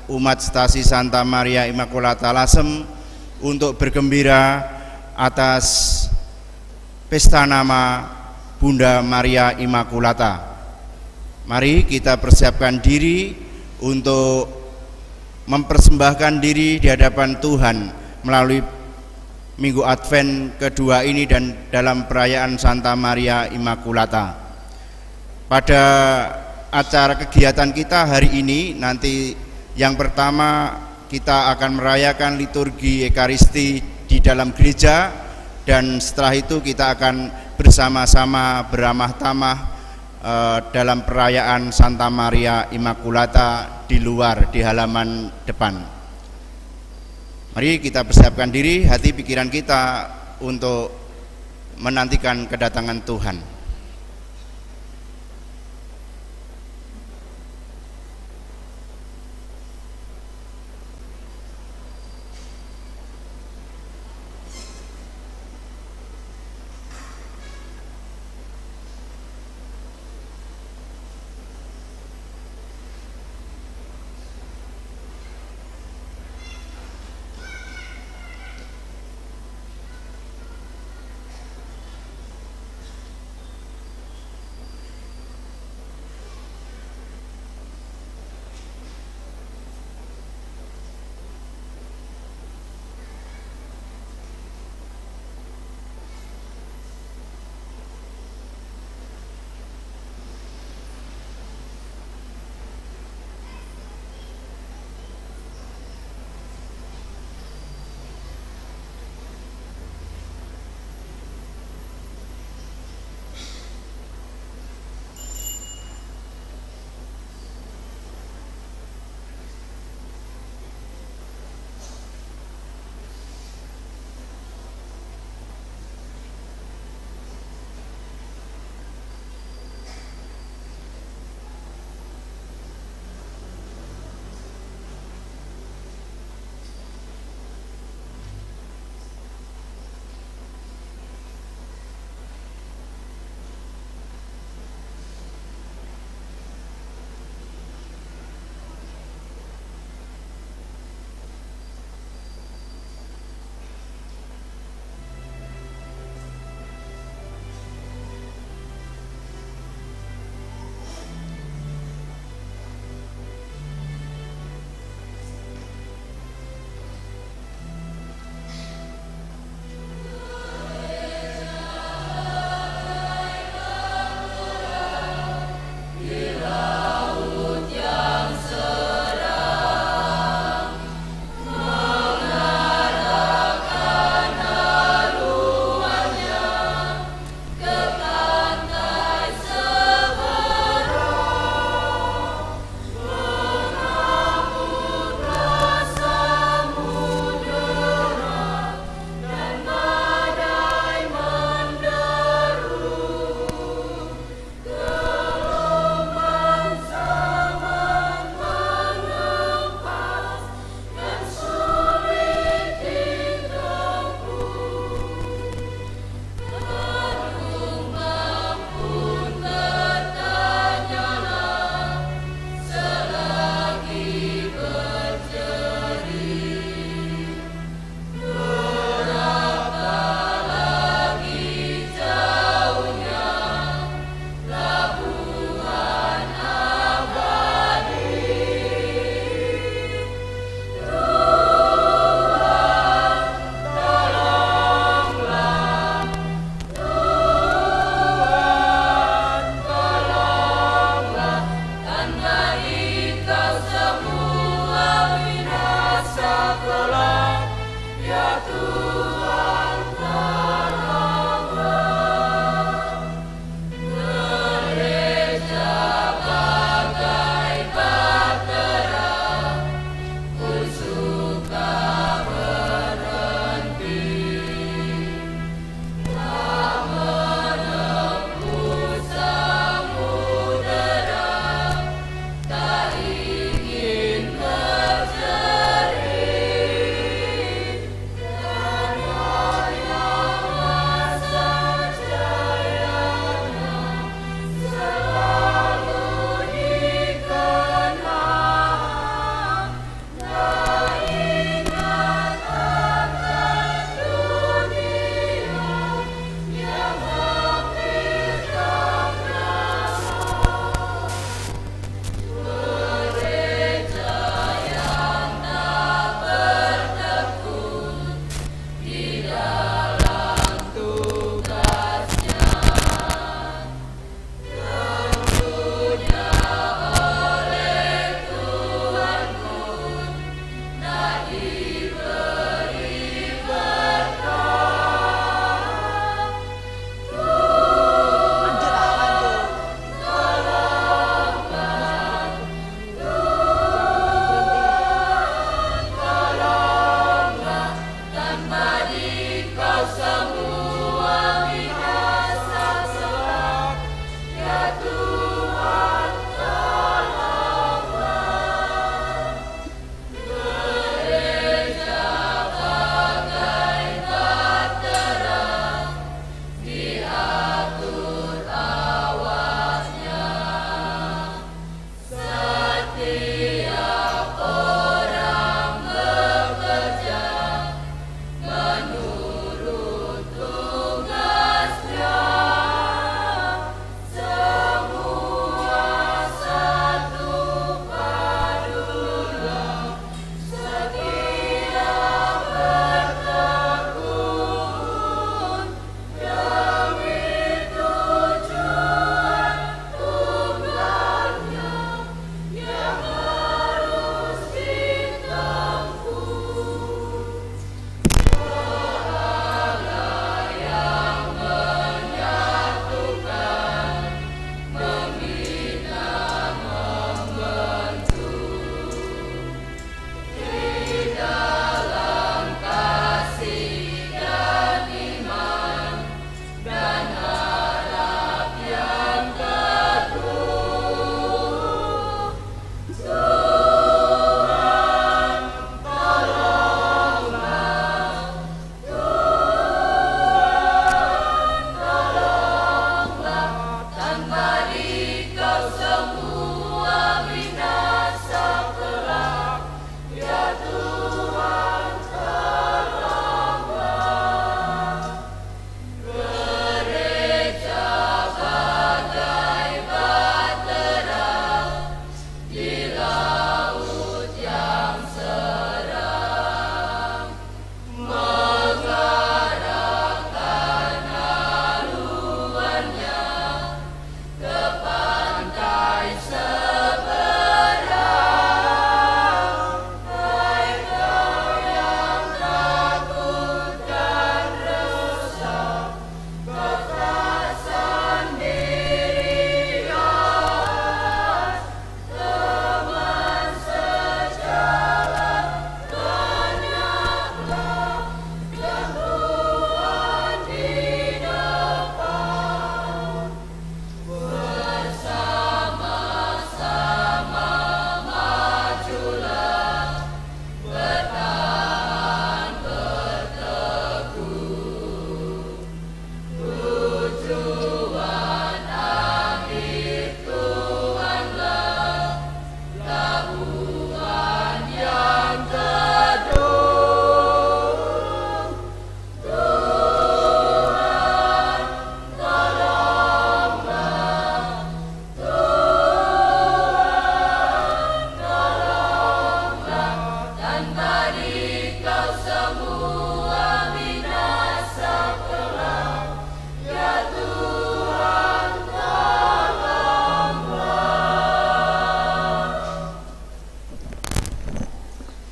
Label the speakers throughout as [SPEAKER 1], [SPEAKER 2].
[SPEAKER 1] umat Stasi Santa Maria Immaculata Lasem untuk bergembira atas pesta nama Bunda Maria Immaculata. Mari kita persiapkan diri untuk mempersembahkan diri di hadapan Tuhan melalui Minggu Advent kedua ini dan dalam perayaan Santa Maria Immaculata. Pada acara kegiatan kita hari ini, nanti yang pertama kita akan merayakan liturgi Ekaristi di dalam gereja, dan setelah itu kita akan bersama-sama beramah tamah dalam perayaan Santa Maria Immaculata di luar, di halaman depan. Mari kita persiapkan diri, hati pikiran kita untuk menantikan kedatangan Tuhan.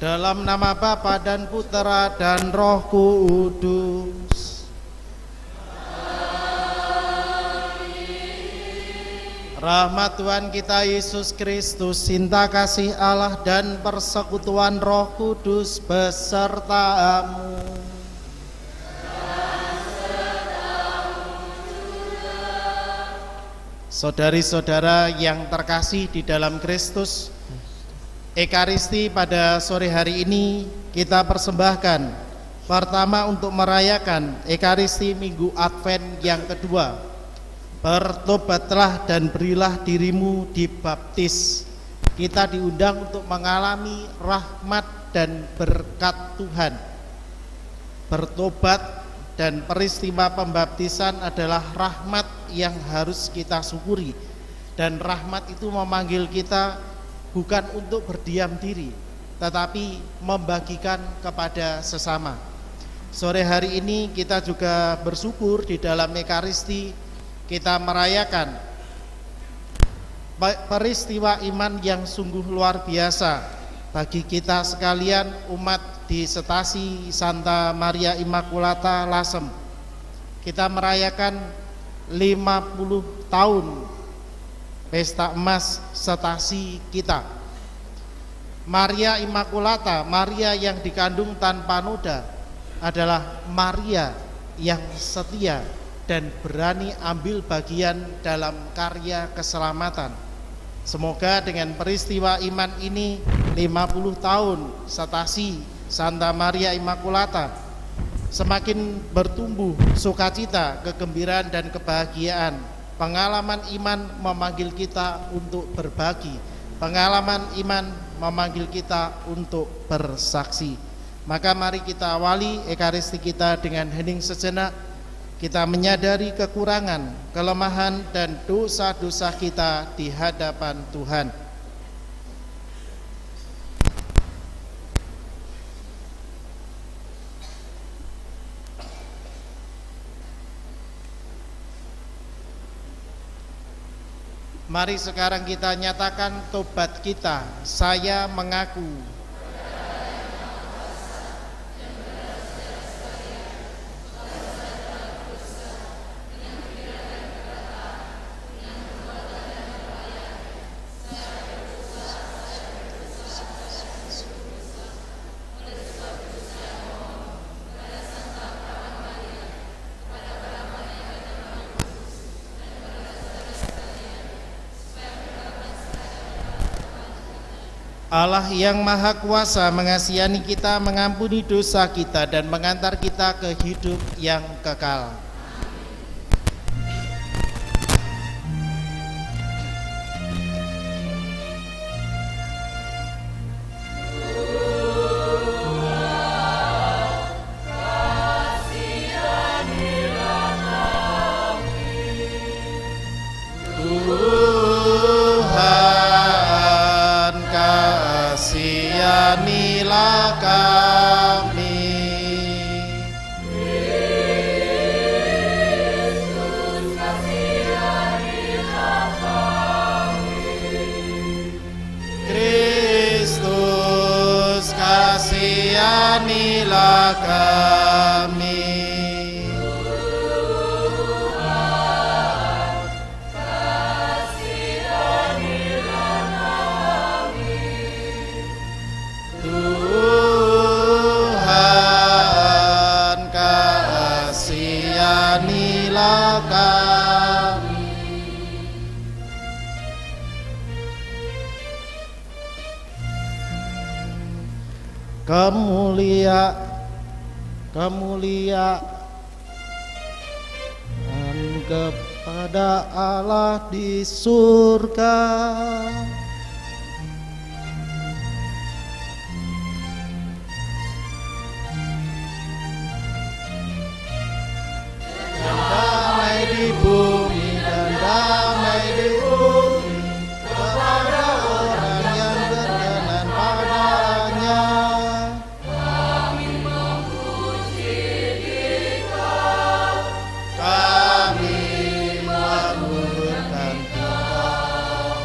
[SPEAKER 2] Dalam nama Bapa dan Putera dan Roh Kudus. Rahmat Tuhan kita Yesus Kristus, cinta kasih Allah dan persekutuan Roh Kudus besertamu. Saudari-saudara yang terkasih di dalam Kristus, Ekaristi pada sore hari ini kita persembahkan pertama untuk merayakan Ekaristi Minggu Advent yang kedua. Bertobatlah dan berilah dirimu dibaptis. Kita diundang untuk mengalami rahmat dan berkat Tuhan. Bertobat dan peristiwa pembaptisan adalah rahmat yang harus kita syukuri, dan rahmat itu memanggil kita bukan untuk berdiam diri, tetapi membagikan kepada sesama. Sore hari ini kita juga bersyukur di dalam Ekaristi kita merayakan peristiwa iman yang sungguh luar biasa bagi kita sekalian umat di Stasi Santa Maria Immaculata Lasem. Kita merayakan 50 tahun pesta emas Stasi kita. Maria Immaculata, Maria yang dikandung tanpa noda, adalah Maria yang setia dan berani ambil bagian dalam karya keselamatan. Semoga dengan peristiwa iman ini 50 tahun Stasi Santa Maria Immaculata semakin bertumbuh sukacita, kegembiraan dan kebahagiaan. Pengalaman iman memanggil kita untuk berbagi. Pengalaman iman memanggil kita untuk bersaksi. Maka mari kita awali Ekaristi kita dengan hening sejenak. Kita menyadari kekurangan, kelemahan dan dosa-dosa kita di hadapan Tuhan. Mari sekarang kita nyatakan tobat kita. Saya mengaku Allah yang Maha Kuasa mengasihani kita, mengampuni dosa kita dan mengantar kita ke hidup yang kekal. Kasihanilah kami. Kristus kasihanilah kami. Kristus kasihanilah kami. Kasihanilah kami. Kemuliaan kepada Allah di surga, damai di bumi dan damai di bumi kepada orang yang berkenan padanya. Kami memuji Dikau, kami meluhurkan Dikau,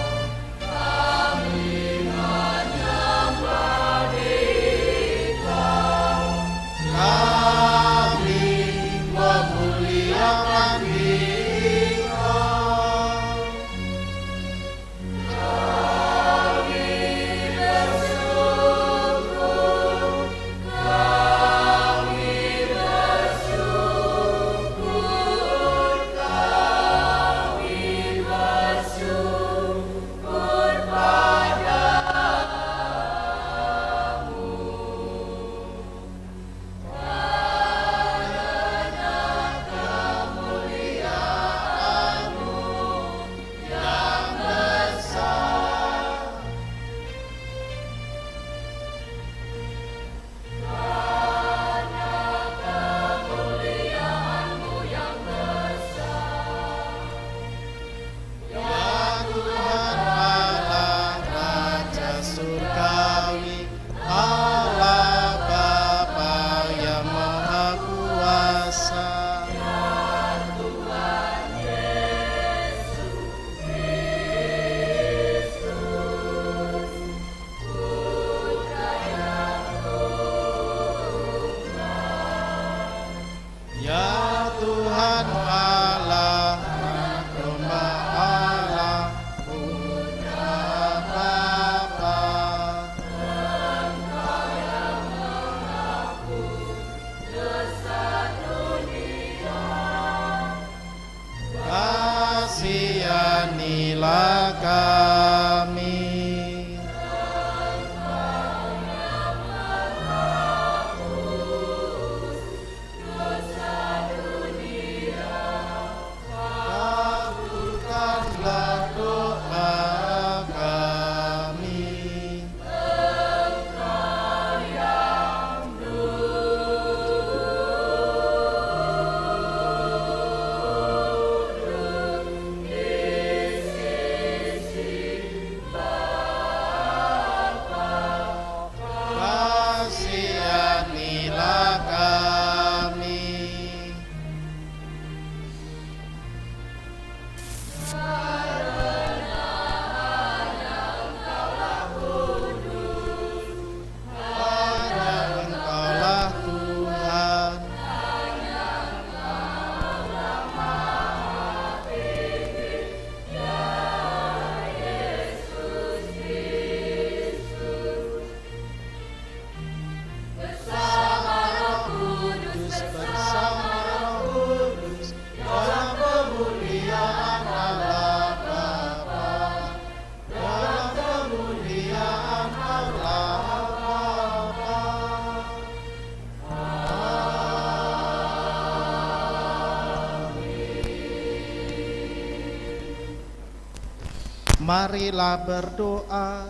[SPEAKER 2] Marilah berdoa.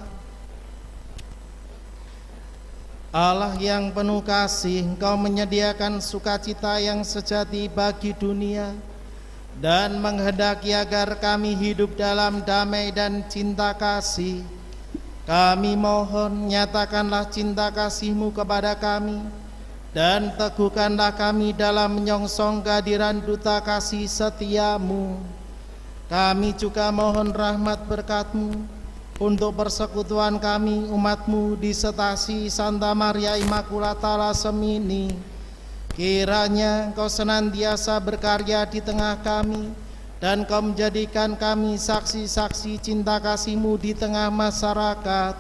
[SPEAKER 2] Allah yang penuh kasih, Engkau menyediakan sukacita yang sejati bagi dunia dan menghendaki agar kami hidup dalam damai dan cinta kasih. Kami mohon, nyatakanlah cinta kasih-Mu kepada kami dan teguhkanlah kami dalam menyongsong kehadiran duta kasih setia-Mu. Kami juga mohon rahmat berkat-Mu untuk persekutuan kami umat-Mu di Stasi Santa Maria Immaculata Lasem ini. Kiranya Engkau senantiasa berkarya di tengah kami dan Engkau menjadikan kami saksi-saksi cinta kasih-Mu di tengah masyarakat.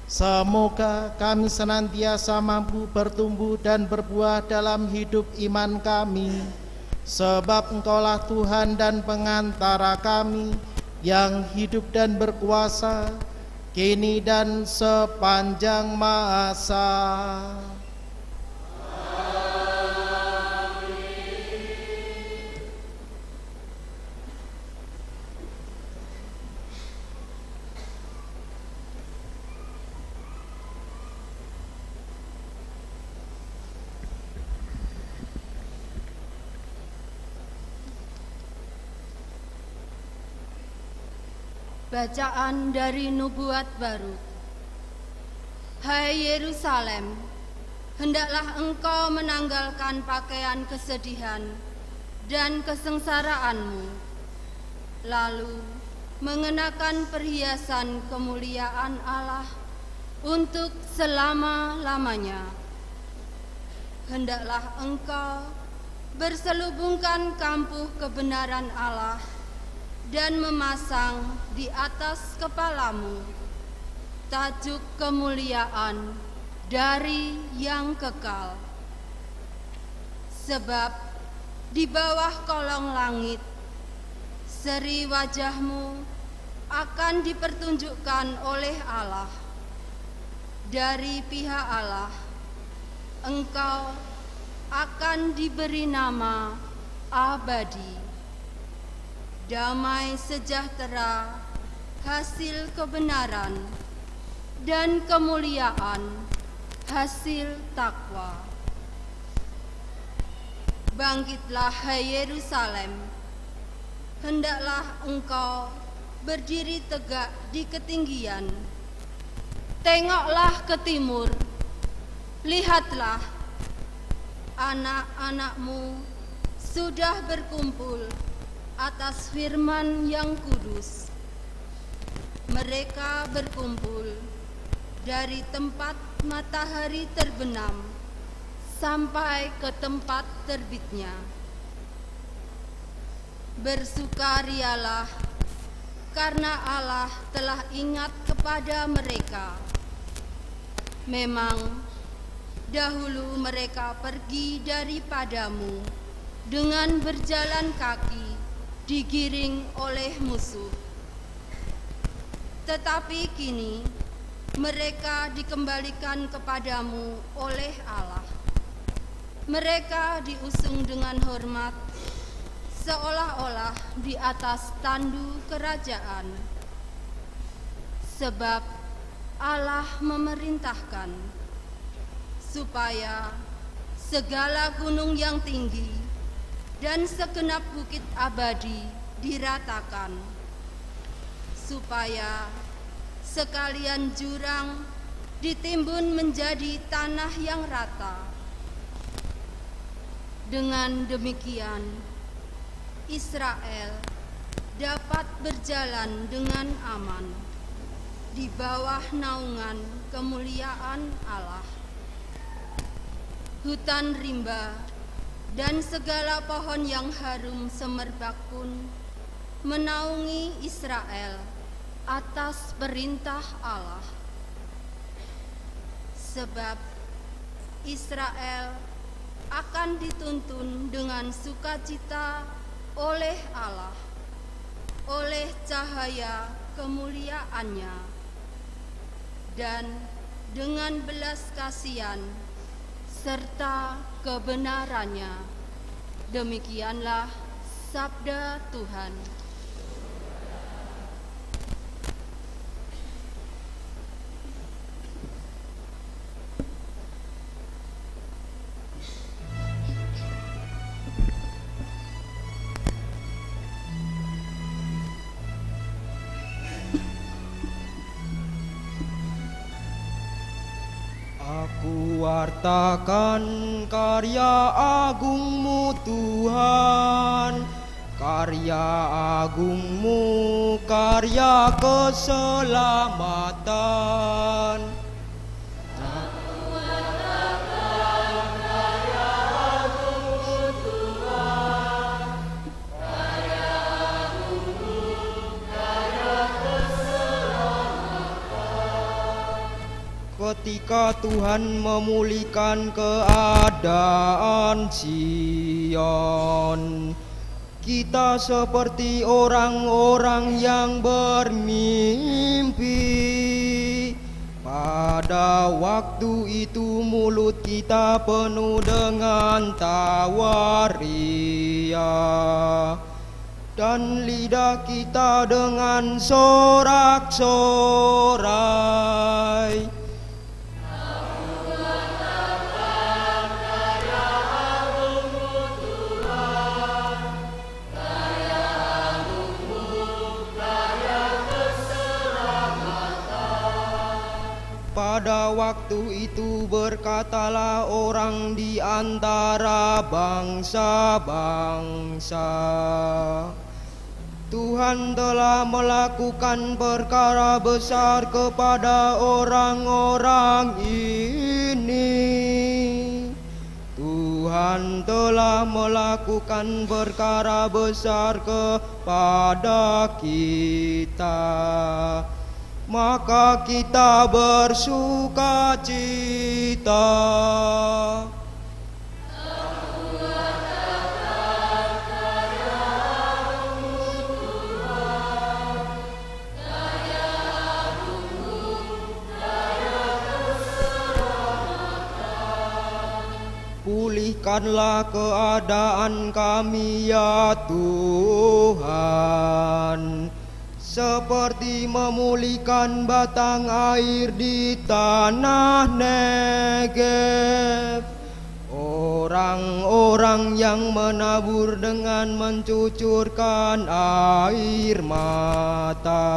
[SPEAKER 2] Semoga kami senantiasa mampu bertumbuh dan berbuah dalam hidup iman kami, sebab Engkaulah Tuhan dan pengantara kami yang hidup dan berkuasa kini dan sepanjang masa.
[SPEAKER 3] Bacaan dari Nubuat Baru. Hai Yerusalem, hendaklah engkau menanggalkan pakaian kesedihan dan kesengsaraanmu, lalu mengenakan perhiasan kemuliaan Allah untuk selama-lamanya. Hendaklah engkau berselubungkan kampuh kebenaran Allah dan memasang di atas kepalamu tajuk kemuliaan dari yang kekal. Sebab di bawah kolong langit seri wajahmu akan dipertunjukkan oleh Allah. Dari pihak Allah engkau akan diberi nama abadi. Damai sejahtera, hasil kebenaran, dan kemuliaan, hasil takwa. Bangkitlah hai Yerusalem, hendaklah engkau berdiri tegak di ketinggian. Tengoklah ke timur, lihatlah, anak-anakmu sudah berkumpul atas firman yang kudus. Mereka berkumpul dari tempat matahari terbenam sampai ke tempat terbitnya. Bersukarialah karena Allah telah ingat kepada mereka. Memang dahulu mereka pergi daripadamu dengan berjalan kaki, digiring oleh musuh. Tetapi kini mereka dikembalikan kepadamu oleh Allah. Mereka diusung dengan hormat, seolah-olah di atas tandu kerajaan. Sebab Allah memerintahkan supaya segala gunung yang tinggi dan segenap bukit abadi diratakan, supaya sekalian jurang ditimbun menjadi tanah yang rata. Dengan demikian, Israel dapat berjalan dengan aman di bawah naungan kemuliaan Allah. Hutan rimba dan segala pohon yang harum semerbak pun menaungi Israel atas perintah Allah. Sebab Israel akan dituntun dengan sukacita oleh Allah, oleh cahaya kemuliaannya, dan dengan belas kasihan serta kebenarannya. Demikianlah sabda Tuhan.
[SPEAKER 4] Aku wartakan karya agungmu Tuhan, karya agungmu, karya keselamatan. Aku wartakan karya agungmu Tuhan, karya agungmu, karya keselamatan. Ketika Tuhan memulihkan keadaan Sion, kita seperti orang-orang yang bermimpi. Pada waktu itu mulut kita penuh dengan tawa ria, dan lidah kita dengan sorak-sorai. Pada waktu itu berkatalah orang di antara bangsa-bangsa, Tuhan telah melakukan perkara besar kepada orang-orang ini. Tuhan telah melakukan perkara besar kepada kita, maka kita bersuka cita. Pulihkanlah keadaan kami ya Tuhan, seperti memulihkan batang air di tanah Negeb. Orang-orang yang menabur dengan mencucurkan air mata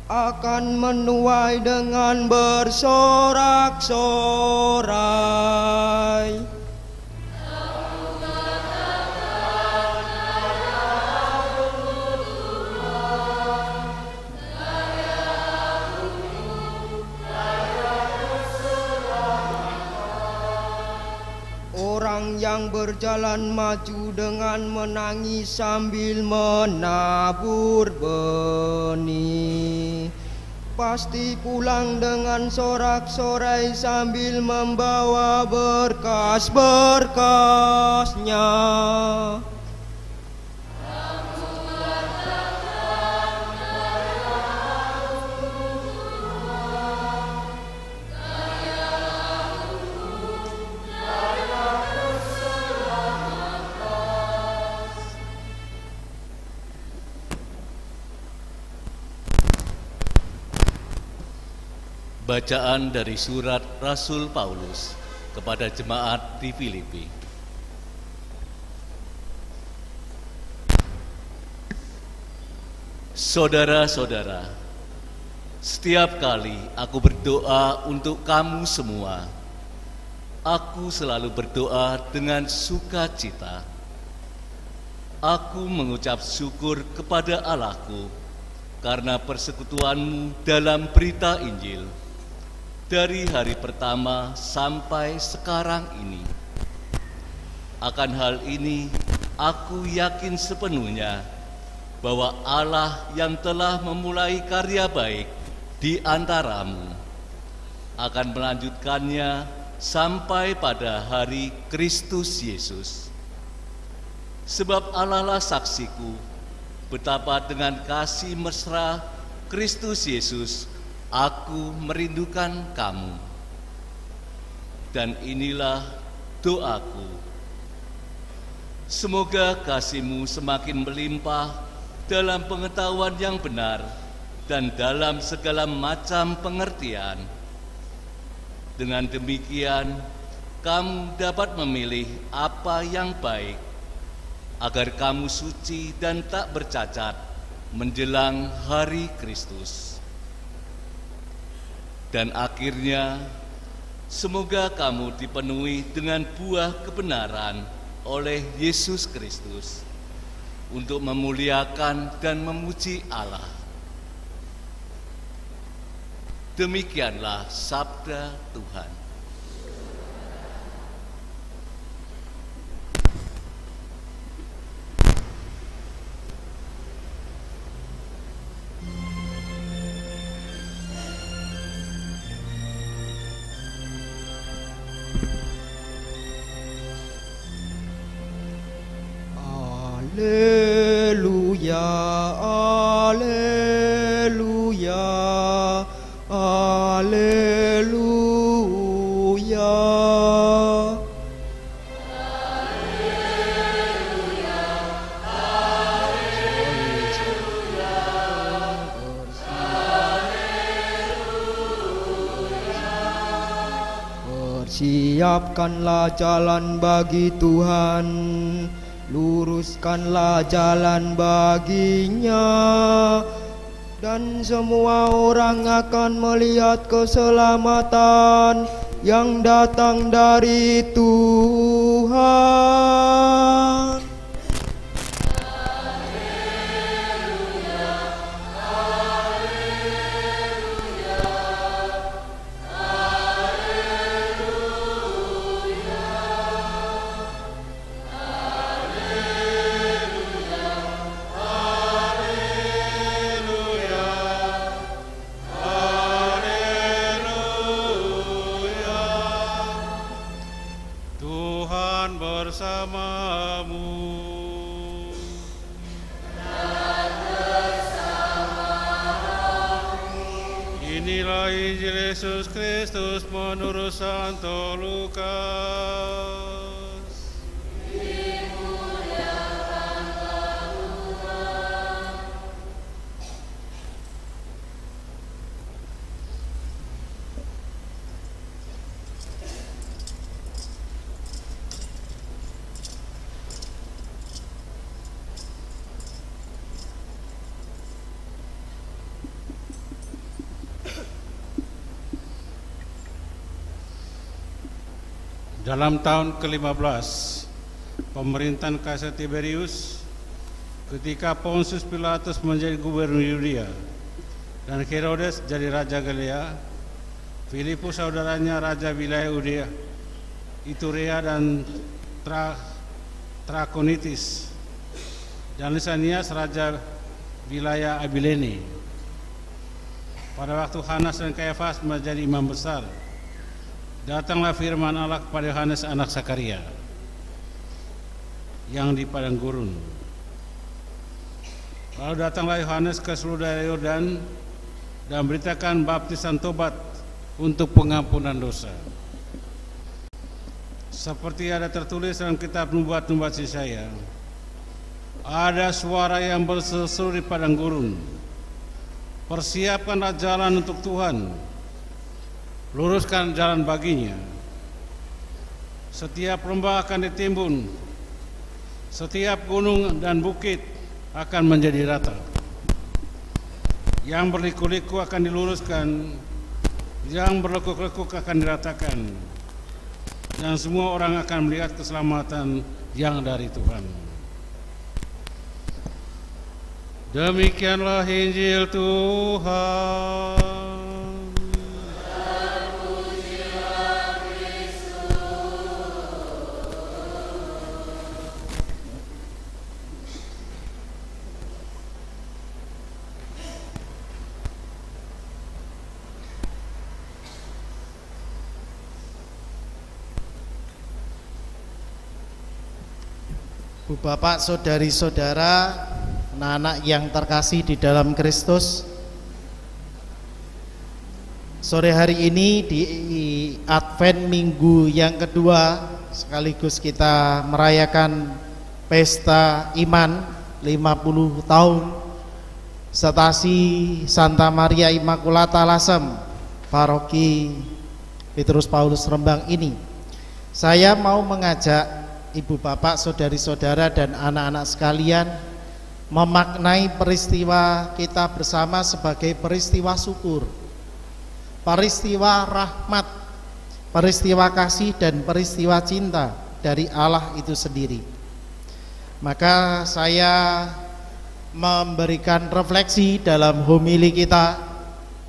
[SPEAKER 4] akan menuai dengan bersorak-sorai. Orang yang berjalan maju dengan menangis sambil menabur benih, pasti pulang dengan sorak-sorai sambil membawa berkas-berkasnya.
[SPEAKER 5] Bacaan dari surat Rasul Paulus kepada jemaat di Filipi. Saudara-saudara, setiap kali aku berdoa untuk kamu semua, aku selalu berdoa dengan sukacita. Aku mengucap syukur kepada Allahku karena persekutuanmu dalam berita Injil, dari hari pertama sampai sekarang ini. Akan hal ini, aku yakin sepenuhnya bahwa Allah yang telah memulai karya baik di antaramu akan melanjutkannya sampai pada hari Kristus Yesus. Sebab Allah lah saksiku betapa dengan kasih mesra Kristus Yesus aku merindukan kamu. Dan inilah doaku, semoga kasihmu semakin melimpah dalam pengetahuan yang benar dan dalam segala macam pengertian. Dengan demikian, kamu dapat memilih apa yang baik, agar kamu suci dan tak bercacat menjelang hari Kristus. Dan akhirnya Semoga kamu dipenuhi dengan buah kebenaran oleh Yesus Kristus untuk memuliakan dan memuji Allah. Demikianlah sabda Tuhan.
[SPEAKER 4] Alleluia, alleluia, alleluia. Persiapkanlah jalan bagi Tuhan, luruskanlah jalan baginya, dan semua orang akan melihat keselamatan yang datang dari Tuhan.
[SPEAKER 6] Inilah Injil Yesus Kristus menurut Santo Lukas.
[SPEAKER 3] Dimuliakanlah Tuhan.
[SPEAKER 6] Dalam tahun ke-15 pemerintahan Kaisar Tiberius, ketika Pontius Pilatus menjadi gubernur Yudea dan Herodes jadi raja Galilea, Filipus saudaranya raja wilayah Yudea, Iturea dan Trakonitis, dan Lisanias raja wilayah Abilene. Pada waktu Hanas dan Kayafas menjadi imam besar, datanglah firman Allah kepada Yohanes anak Zakaria yang di padang gurun. Lalu datanglah Yohanes ke seluruh daerah Yordan dan beritakan baptisan tobat untuk pengampunan dosa. Seperti ada tertulis dalam kitab nubuat-nubuat Yesaya, ada suara yang berseru di padang gurun, persiapkanlah jalan untuk Tuhan, luruskan jalan baginya. Setiap lembah akan ditimbun, setiap gunung dan bukit akan menjadi rata. Yang berliku-liku akan diluruskan, yang berlekuk-lekuk akan diratakan, dan semua orang akan melihat keselamatan yang dari Tuhan. Demikianlah Injil Tuhan.
[SPEAKER 2] Bu Bapak, saudari-saudara, anak-anak yang terkasih di dalam Kristus, sore hari ini di Advent minggu yang kedua, sekaligus kita merayakan pesta iman 50 tahun Stasi Santa Maria Immaculata Lasem, Paroki Petrus Paulus Rembang ini. Saya mau mengajak Ibu Bapak, saudari-saudara dan anak-anak sekalian memaknai peristiwa kita bersama sebagai peristiwa syukur, peristiwa rahmat peristiwa kasih dan peristiwa cinta dari Allah itu sendiri. Maka saya memberikan refleksi dalam homili kita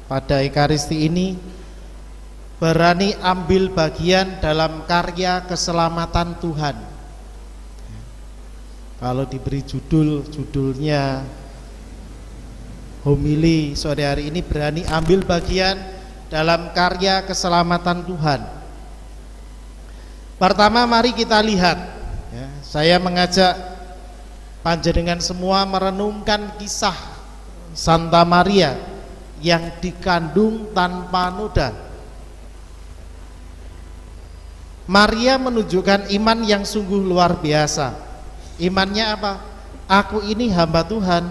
[SPEAKER 2] pada Ekaristi ini, berani ambil bagian dalam karya keselamatan Tuhan. Kalau diberi judulnya homili sore hari ini, berani ambil bagian dalam karya keselamatan Tuhan. Pertama, mari kita lihat ya, saya mengajak panjenengan semua merenungkan kisah Santa Maria yang dikandung tanpa noda. Maria menunjukkan iman yang sungguh luar biasa. Imannya apa? Aku ini hamba Tuhan,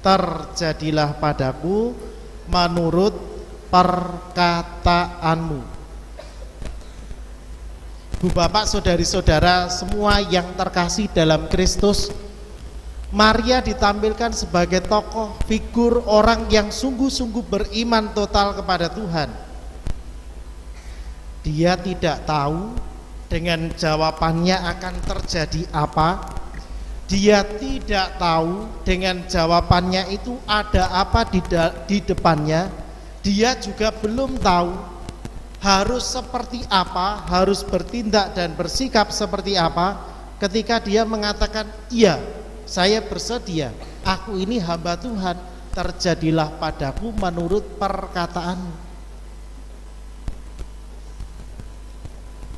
[SPEAKER 2] terjadilah padaku menurut perkataanmu. Bu Bapak, saudari-saudara semua yang terkasih dalam Kristus, Maria ditampilkan sebagai tokoh figur orang yang sungguh-sungguh beriman total kepada Tuhan. Dia tidak tahu dengan jawabannya akan terjadi apa. Dia tidak tahu dengan jawabannya itu ada apa di depannya. Dia juga belum tahu harus seperti apa, harus bertindak dan bersikap seperti apa ketika dia mengatakan, iya, saya bersedia, aku ini hamba Tuhan, terjadilah padaku menurut perkataanmu.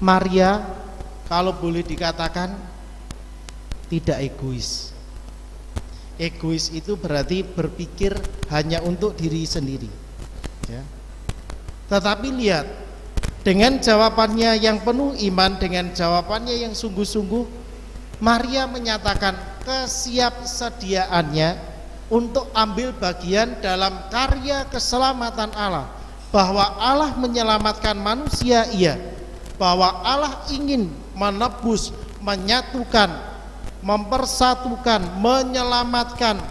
[SPEAKER 2] Maria, kalau boleh dikatakan, tidak egois. Egois itu berarti berpikir hanya untuk diri sendiri ya. Tetapi lihat, dengan jawabannya yang penuh iman, dengan jawabannya yang sungguh-sungguh, Maria menyatakan kesiapsediaannya untuk ambil bagian dalam karya keselamatan Allah. Bahwa Allah menyelamatkan manusia, iya. Bahwa Allah ingin menebus, menyatukan, mempersatukan, menyelamatkan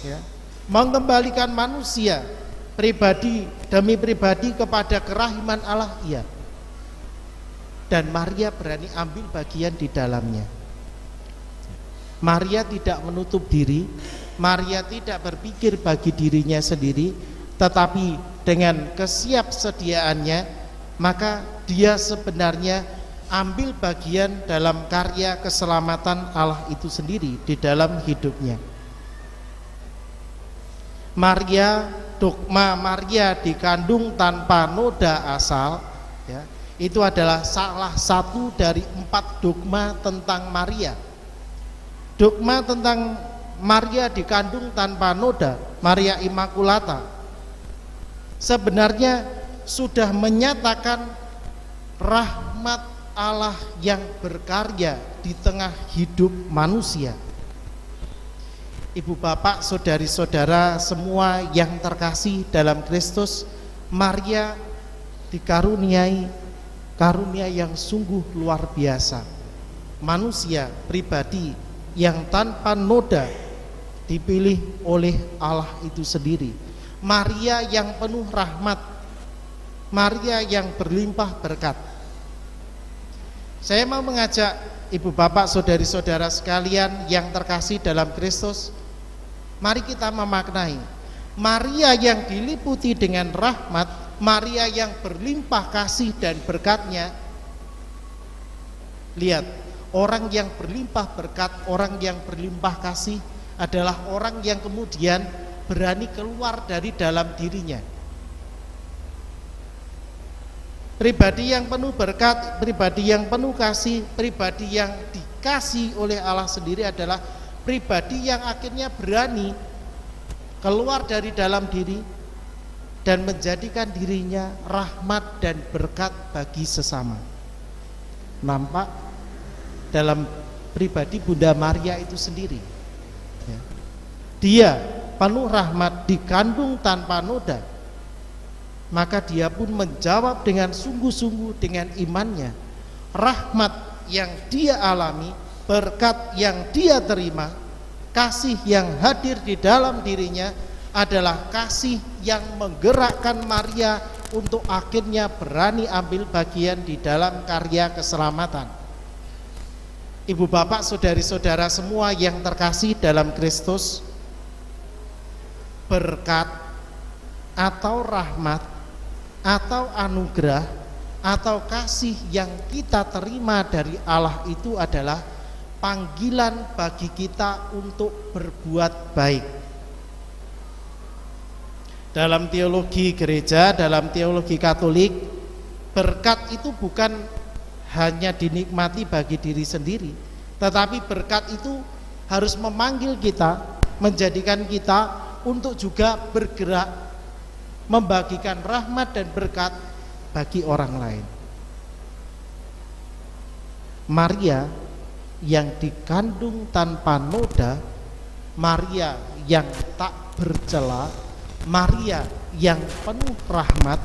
[SPEAKER 2] ya, mengembalikan manusia pribadi demi pribadi kepada kerahiman Allah, iya. Dan Maria berani ambil bagian di dalamnya. Maria tidak menutup diri, Maria tidak berpikir bagi dirinya sendiri, tetapi dengan kesiapsediaannya, maka dia sebenarnya ambil bagian dalam karya keselamatan Allah itu sendiri di dalam hidupnya. Maria, dogma Maria dikandung tanpa noda asal ya, itu adalah salah satu dari 4 dogma tentang Maria. Dogma tentang Maria dikandung tanpa noda, Maria Immaculata, sebenarnya sudah menyatakan rahmat Allah yang berkarya di tengah hidup manusia. Ibu bapak, saudari-saudara semua yang terkasih dalam Kristus, Maria dikaruniai karunia yang sungguh luar biasa. Manusia pribadi yang tanpa noda dipilih oleh Allah itu sendiri. Maria yang penuh rahmat, Maria yang berlimpah berkat. Saya mau mengajak ibu bapak, saudari-saudara sekalian yang terkasih dalam Kristus, mari kita memaknai Maria yang diliputi dengan rahmat, Maria yang berlimpah kasih dan berkatnya. Lihat, orang yang berlimpah berkat, orang yang berlimpah kasih adalah orang yang kemudian berani keluar dari dalam dirinya. Pribadi yang penuh berkat, pribadi yang penuh kasih, pribadi yang dikasih oleh Allah sendiri adalah pribadi yang akhirnya berani keluar dari dalam diri dan menjadikan dirinya rahmat dan berkat bagi sesama. Nampak dalam pribadi Bunda Maria itu sendiri ya. Dia penuh rahmat, dikandung tanpa noda, maka dia pun menjawab dengan sungguh-sungguh dengan imannya. Rahmat yang dia alami, berkat yang dia terima, kasih yang hadir di dalam dirinya adalah kasih yang menggerakkan Maria untuk akhirnya berani ambil bagian di dalam karya keselamatan. Ibu bapak, saudari-saudara semua yang terkasih dalam Kristus, berkat atau rahmat atau anugerah atau kasih yang kita terima dari Allah itu adalah panggilan bagi kita untuk berbuat baik. Dalam teologi gereja, dalam teologi Katolik, berkat itu bukan hanya dinikmati bagi diri sendiri, tetapi berkat itu harus memanggil kita, menjadikan kita untuk juga bergerak membagikan rahmat dan berkat bagi orang lain. Maria yang dikandung tanpa noda, Maria yang tak bercela, Maria yang penuh rahmat,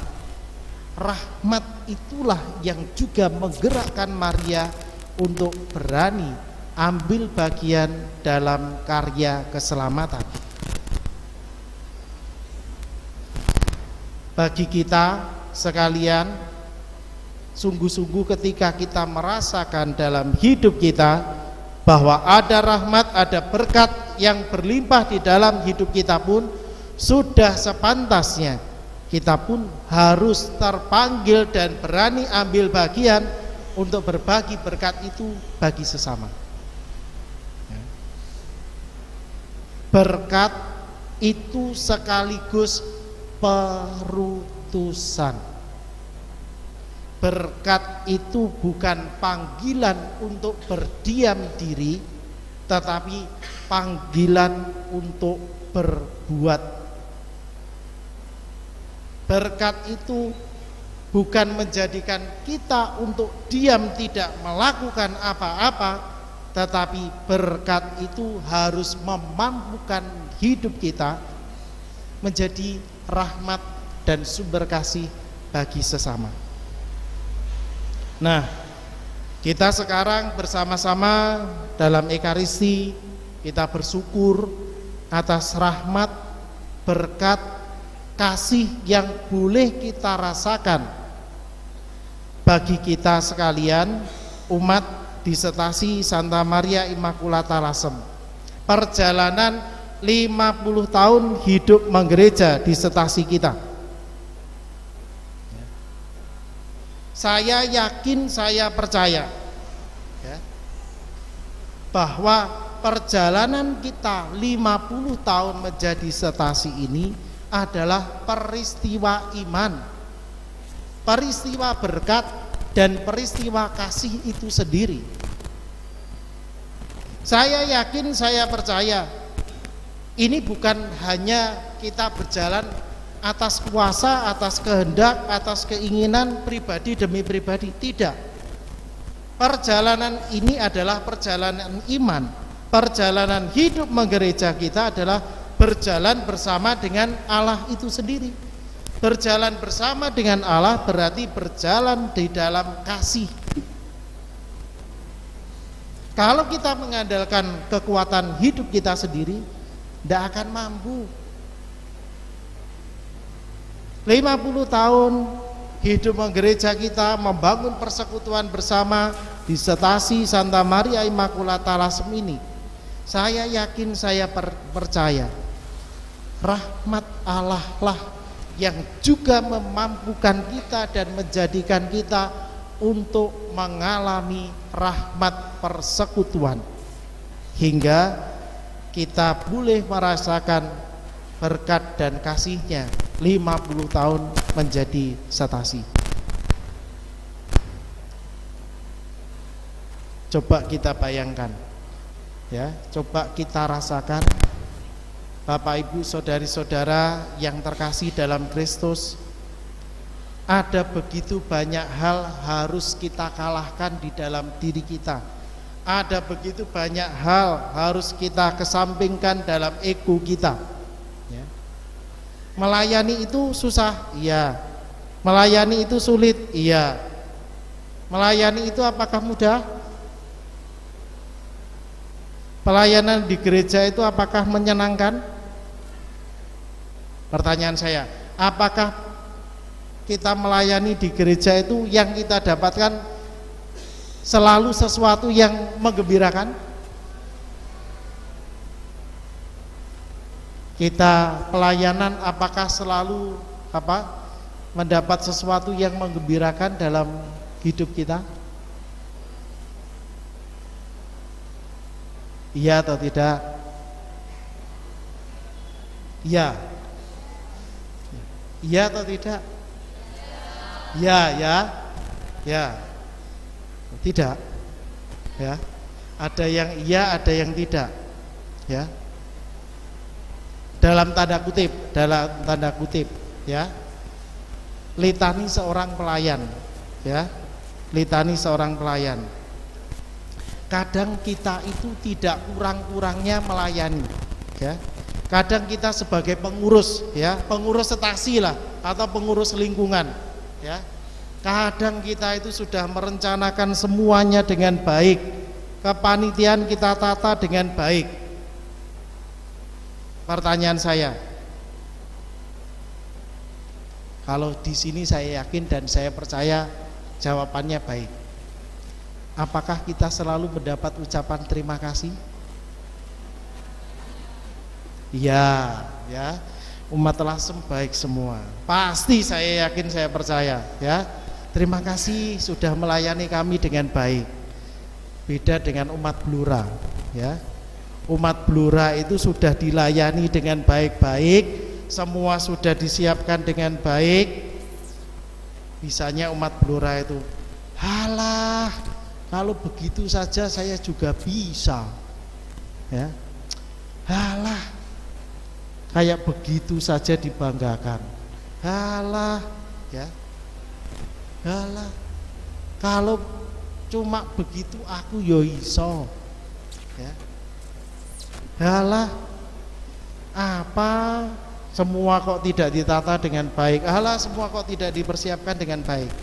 [SPEAKER 2] rahmat itulah yang juga menggerakkan Maria untuk berani ambil bagian dalam karya keselamatan. Bagi kita sekalian, sungguh-sungguh ketika kita merasakan dalam hidup kita bahwa ada rahmat, ada berkat yang berlimpah di dalam hidup kita pun, sudah sepantasnya kita pun harus terpanggil dan berani ambil bagian untuk berbagi berkat itu bagi sesama. Berkat itu sekaligus perutusan. Berkat itu bukan panggilan untuk berdiam diri, tetapi panggilan untuk berbuat. Berkat itu bukan menjadikan kita untuk diam tidak melakukan apa-apa, tetapi berkat itu harus memampukan hidup kita menjadi rahmat dan sumber kasih bagi sesama. Nah, kita sekarang bersama-sama dalam Ekaristi, kita bersyukur atas rahmat, berkat, kasih yang boleh kita rasakan bagi kita sekalian, umat disertasi Santa Maria Immaculata Lasem. Perjalanan 50 tahun hidup menggereja disertasi kita. Saya yakin, saya percaya bahwa perjalanan kita 50 tahun menjadi disertasi ini adalah peristiwa iman, peristiwa berkat, dan peristiwa kasih itu sendiri. Saya yakin, saya percaya ini bukan hanya kita berjalan atas kuasa, atas kehendak, atas keinginan pribadi demi pribadi. Tidak. Perjalanan ini adalah perjalanan iman. Perjalanan hidup menggereja kita adalah berjalan bersama dengan Allah itu sendiri. Berjalan bersama dengan Allah berarti berjalan di dalam kasih. Kalau kita mengandalkan kekuatan hidup kita sendiri, tidak akan mampu. 50 tahun hidup menggereja kita, membangun persekutuan bersama disertasi Santa Maria Immaculata Lasem ini, saya yakin, saya percaya rahmat Allah lah yang juga memampukan kita dan menjadikan kita untuk mengalami rahmat persekutuan hingga kita boleh merasakan berkat dan kasihnya 50 tahun menjadi setasi. Coba kita bayangkan, ya, coba kita rasakan, Bapak Ibu saudari-saudara yang terkasih dalam Kristus, ada begitu banyak hal harus kita kalahkan di dalam diri kita. Ada begitu banyak hal harus kita kesampingkan dalam ego kita. Ya. Melayani itu susah, iya. Melayani itu sulit, iya. Melayani itu apakah mudah? Pelayanan di gereja itu apakah menyenangkan? Pertanyaan saya, apakah kita melayani di gereja itu yang kita dapatkan selalu sesuatu yang menggembirakan? Kita pelayanan apakah selalu mendapat sesuatu yang menggembirakan dalam hidup kita? Iya atau tidak? Iya. Iya atau tidak? Ya. Tidak. Ya. Ada yang iya, ada yang tidak. Ya. Dalam tanda kutip, ya. Litani seorang pelayan, ya. Litani seorang pelayan. Kadang kita itu tidak kurang-kurangnya melayani, ya. Kadang kita sebagai pengurus, ya, pengurus stasi lah atau pengurus lingkungan, ya. Kadang kita itu sudah merencanakan semuanya dengan baik, kepanitiaan kita tata dengan baik. Pertanyaan saya, kalau di sini saya yakin dan saya percaya jawabannya baik. Apakah kita selalu mendapat ucapan terima kasih? Iya, ya. Umat Lasem baik semua. Pasti saya yakin, saya percaya, ya. Terima kasih sudah melayani kami dengan baik. Beda dengan umat Blora, ya. Umat Blora itu sudah dilayani dengan baik-baik, semua sudah disiapkan dengan baik. Bisanya umat Blora itu, halah, kalau begitu saja saya juga bisa, ya. Halah, kayak begitu saja dibanggakan. Halah, ya. Halah, kalau cuma begitu aku yo iso, ya. Halah, apa semua kok tidak ditata dengan baik? Halah, semua kok tidak dipersiapkan dengan baik?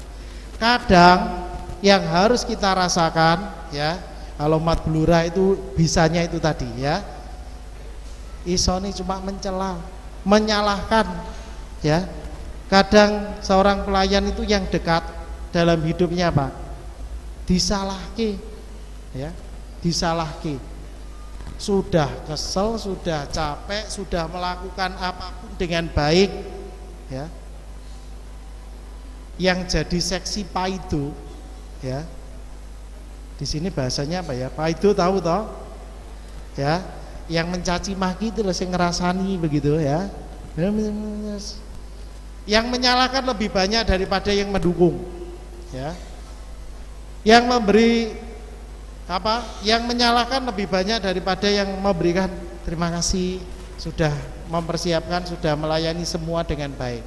[SPEAKER 2] Kadang yang harus kita rasakan, ya, kalau umat Blora itu bisanya itu tadi, ya, isoni cuma mencela, menyalahkan, ya. Kadang seorang pelayan itu yang dekat dalam hidupnya apa? Disalahke, ya, disalahke. Sudah kesel, sudah capek, sudah melakukan apapun dengan baik, ya. Yang jadi seksi paido, ya. Di sini bahasanya apa ya? Paido tahu toh? Ya, yang mencaci maki itu yang ngerasani begitu, ya. Yang menyalahkan lebih banyak daripada yang mendukung, ya. Yang memberi yang menyalahkan lebih banyak daripada yang memberikan terima kasih, sudah mempersiapkan, sudah melayani semua dengan baik.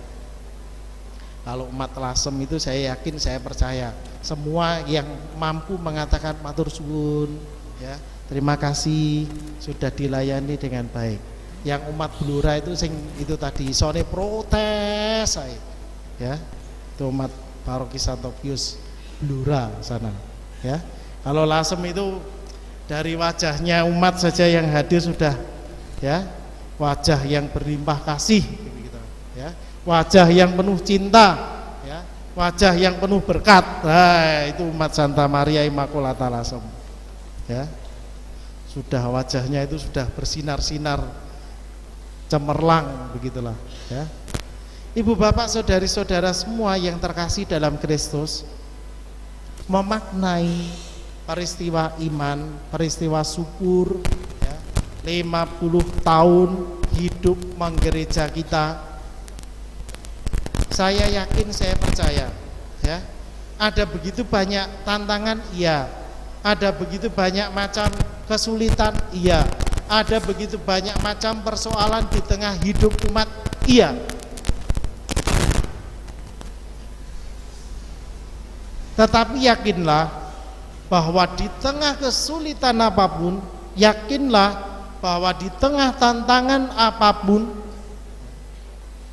[SPEAKER 2] Kalau umat Lasem itu saya yakin, saya percaya semua yang mampu mengatakan matur suwun, ya, terima kasih, sudah dilayani dengan baik. Yang umat Blora itu itu tadi sone protes saya, ya, itu umat Paroki Santo Pius Blora sana, ya. Kalau Lasem itu dari wajahnya umat saja yang hadir sudah, ya, wajah yang berlimpah kasih, gitu, ya, wajah yang penuh cinta, ya, wajah yang penuh berkat. Nah, itu umat Santa Maria Immaculata Lasem, ya. Sudah wajahnya itu sudah bersinar-sinar cemerlang, begitulah, ya. Ibu bapak saudari-saudara semua yang terkasih dalam Kristus, memaknai peristiwa iman, peristiwa syukur, ya, 50 tahun hidup menggereja kita. Saya yakin, saya percaya, ya, ada begitu banyak tantangan, iya. Ada begitu banyak macam kesulitan, iya. Ada begitu banyak macam persoalan di tengah hidup umat, iya. Tetapi yakinlah bahwa di tengah kesulitan apapun, yakinlah bahwa di tengah tantangan apapun,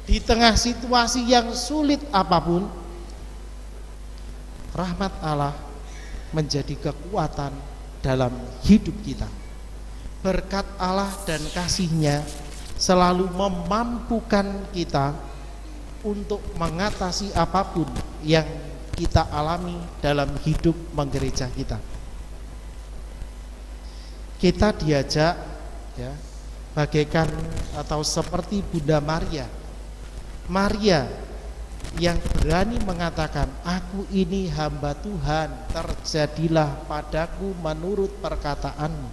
[SPEAKER 2] di tengah situasi yang sulit apapun, rahmat Allah menjadi kekuatan dalam hidup kita. Berkat Allah dan kasih-Nya selalu memampukan kita untuk mengatasi apapun yang kita alami dalam hidup menggereja kita. Kita diajak ya, bagaikan atau seperti Bunda Maria. Maria yang berani mengatakan, aku ini hamba Tuhan, terjadilah padaku menurut perkataanmu.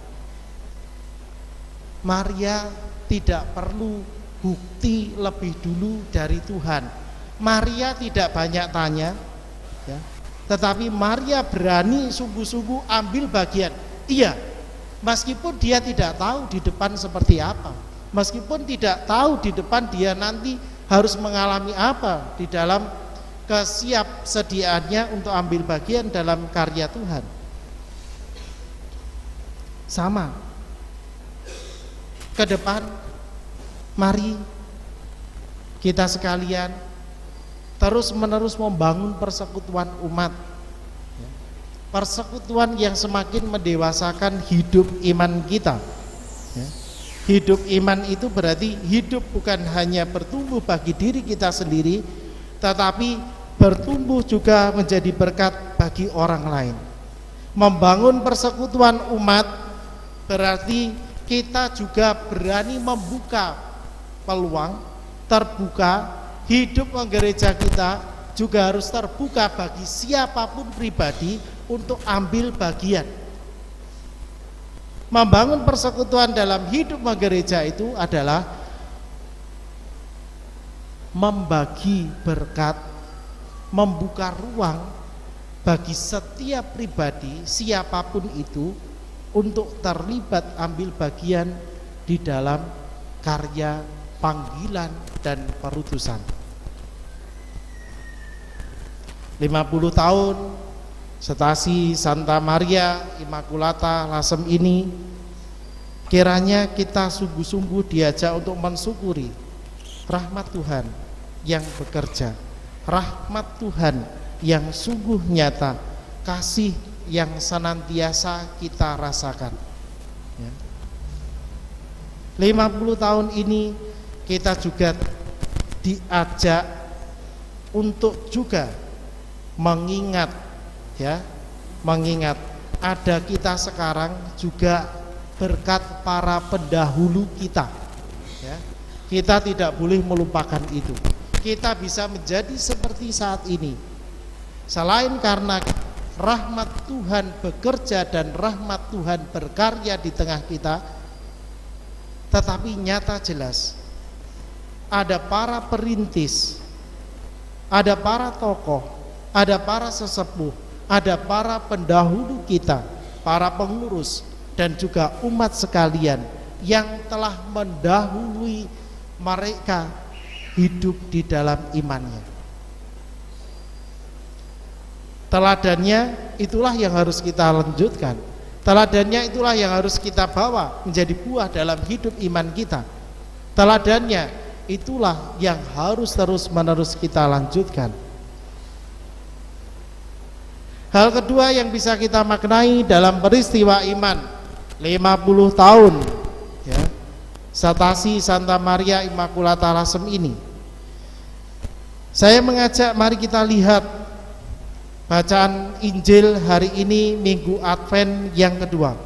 [SPEAKER 2] Maria tidak perlu bukti lebih dulu dari Tuhan. Maria tidak banyak tanya ya, tetapi Maria berani sungguh-sungguh ambil bagian. Iya, meskipun dia tidak tahu di depan seperti apa, meskipun tidak tahu di depan dia nanti harus mengalami apa di dalam kesiapsediaannya untuk ambil bagian dalam karya Tuhan. Sama ke depan, mari kita sekalian terus-menerus membangun persekutuan umat, persekutuan yang semakin mendewasakan hidup iman kita. Hidup iman itu berarti hidup bukan hanya bertumbuh bagi diri kita sendiri, tetapi bertumbuh juga menjadi berkat bagi orang lain. Membangun persekutuan umat berarti kita juga berani membuka peluang, terbuka. Hidup menggereja kita juga harus terbuka bagi siapapun pribadi untuk ambil bagian. Membangun persekutuan dalam hidup menggereja itu adalah membagi berkat, membuka ruang bagi setiap pribadi siapapun itu untuk terlibat ambil bagian di dalam karya panggilan dan perutusan. 50 tahun Stasi Santa Maria Immaculata Lasem ini, kiranya kita sungguh-sungguh diajak untuk mensyukuri rahmat Tuhan yang bekerja, rahmat Tuhan yang sungguh nyata, kasih yang senantiasa kita rasakan. 50 tahun ini kita juga diajak untuk juga mengingat ada kita sekarang juga berkat para pendahulu kita ya. Kita tidak boleh melupakan itu. Kita bisa menjadi seperti saat ini selain karena rahmat Tuhan bekerja dan rahmat Tuhan berkarya di tengah kita, tetapi nyata jelas ada para perintis, ada para tokoh, ada para sesepuh, ada para pendahulu kita, para pengurus dan juga umat sekalian yang telah mendahului mereka hidup di dalam imannya. Teladannya itulah yang harus kita lanjutkan. Teladannya itulah yang harus kita bawa menjadi buah dalam hidup iman kita. Teladannya itulah yang harus terus-menerus kita lanjutkan. Hal kedua yang bisa kita maknai dalam peristiwa iman 50 tahun ya, Stasi Santa Maria Immaculata Lasem ini, saya mengajak mari kita lihat bacaan Injil hari ini, Minggu Advent yang kedua.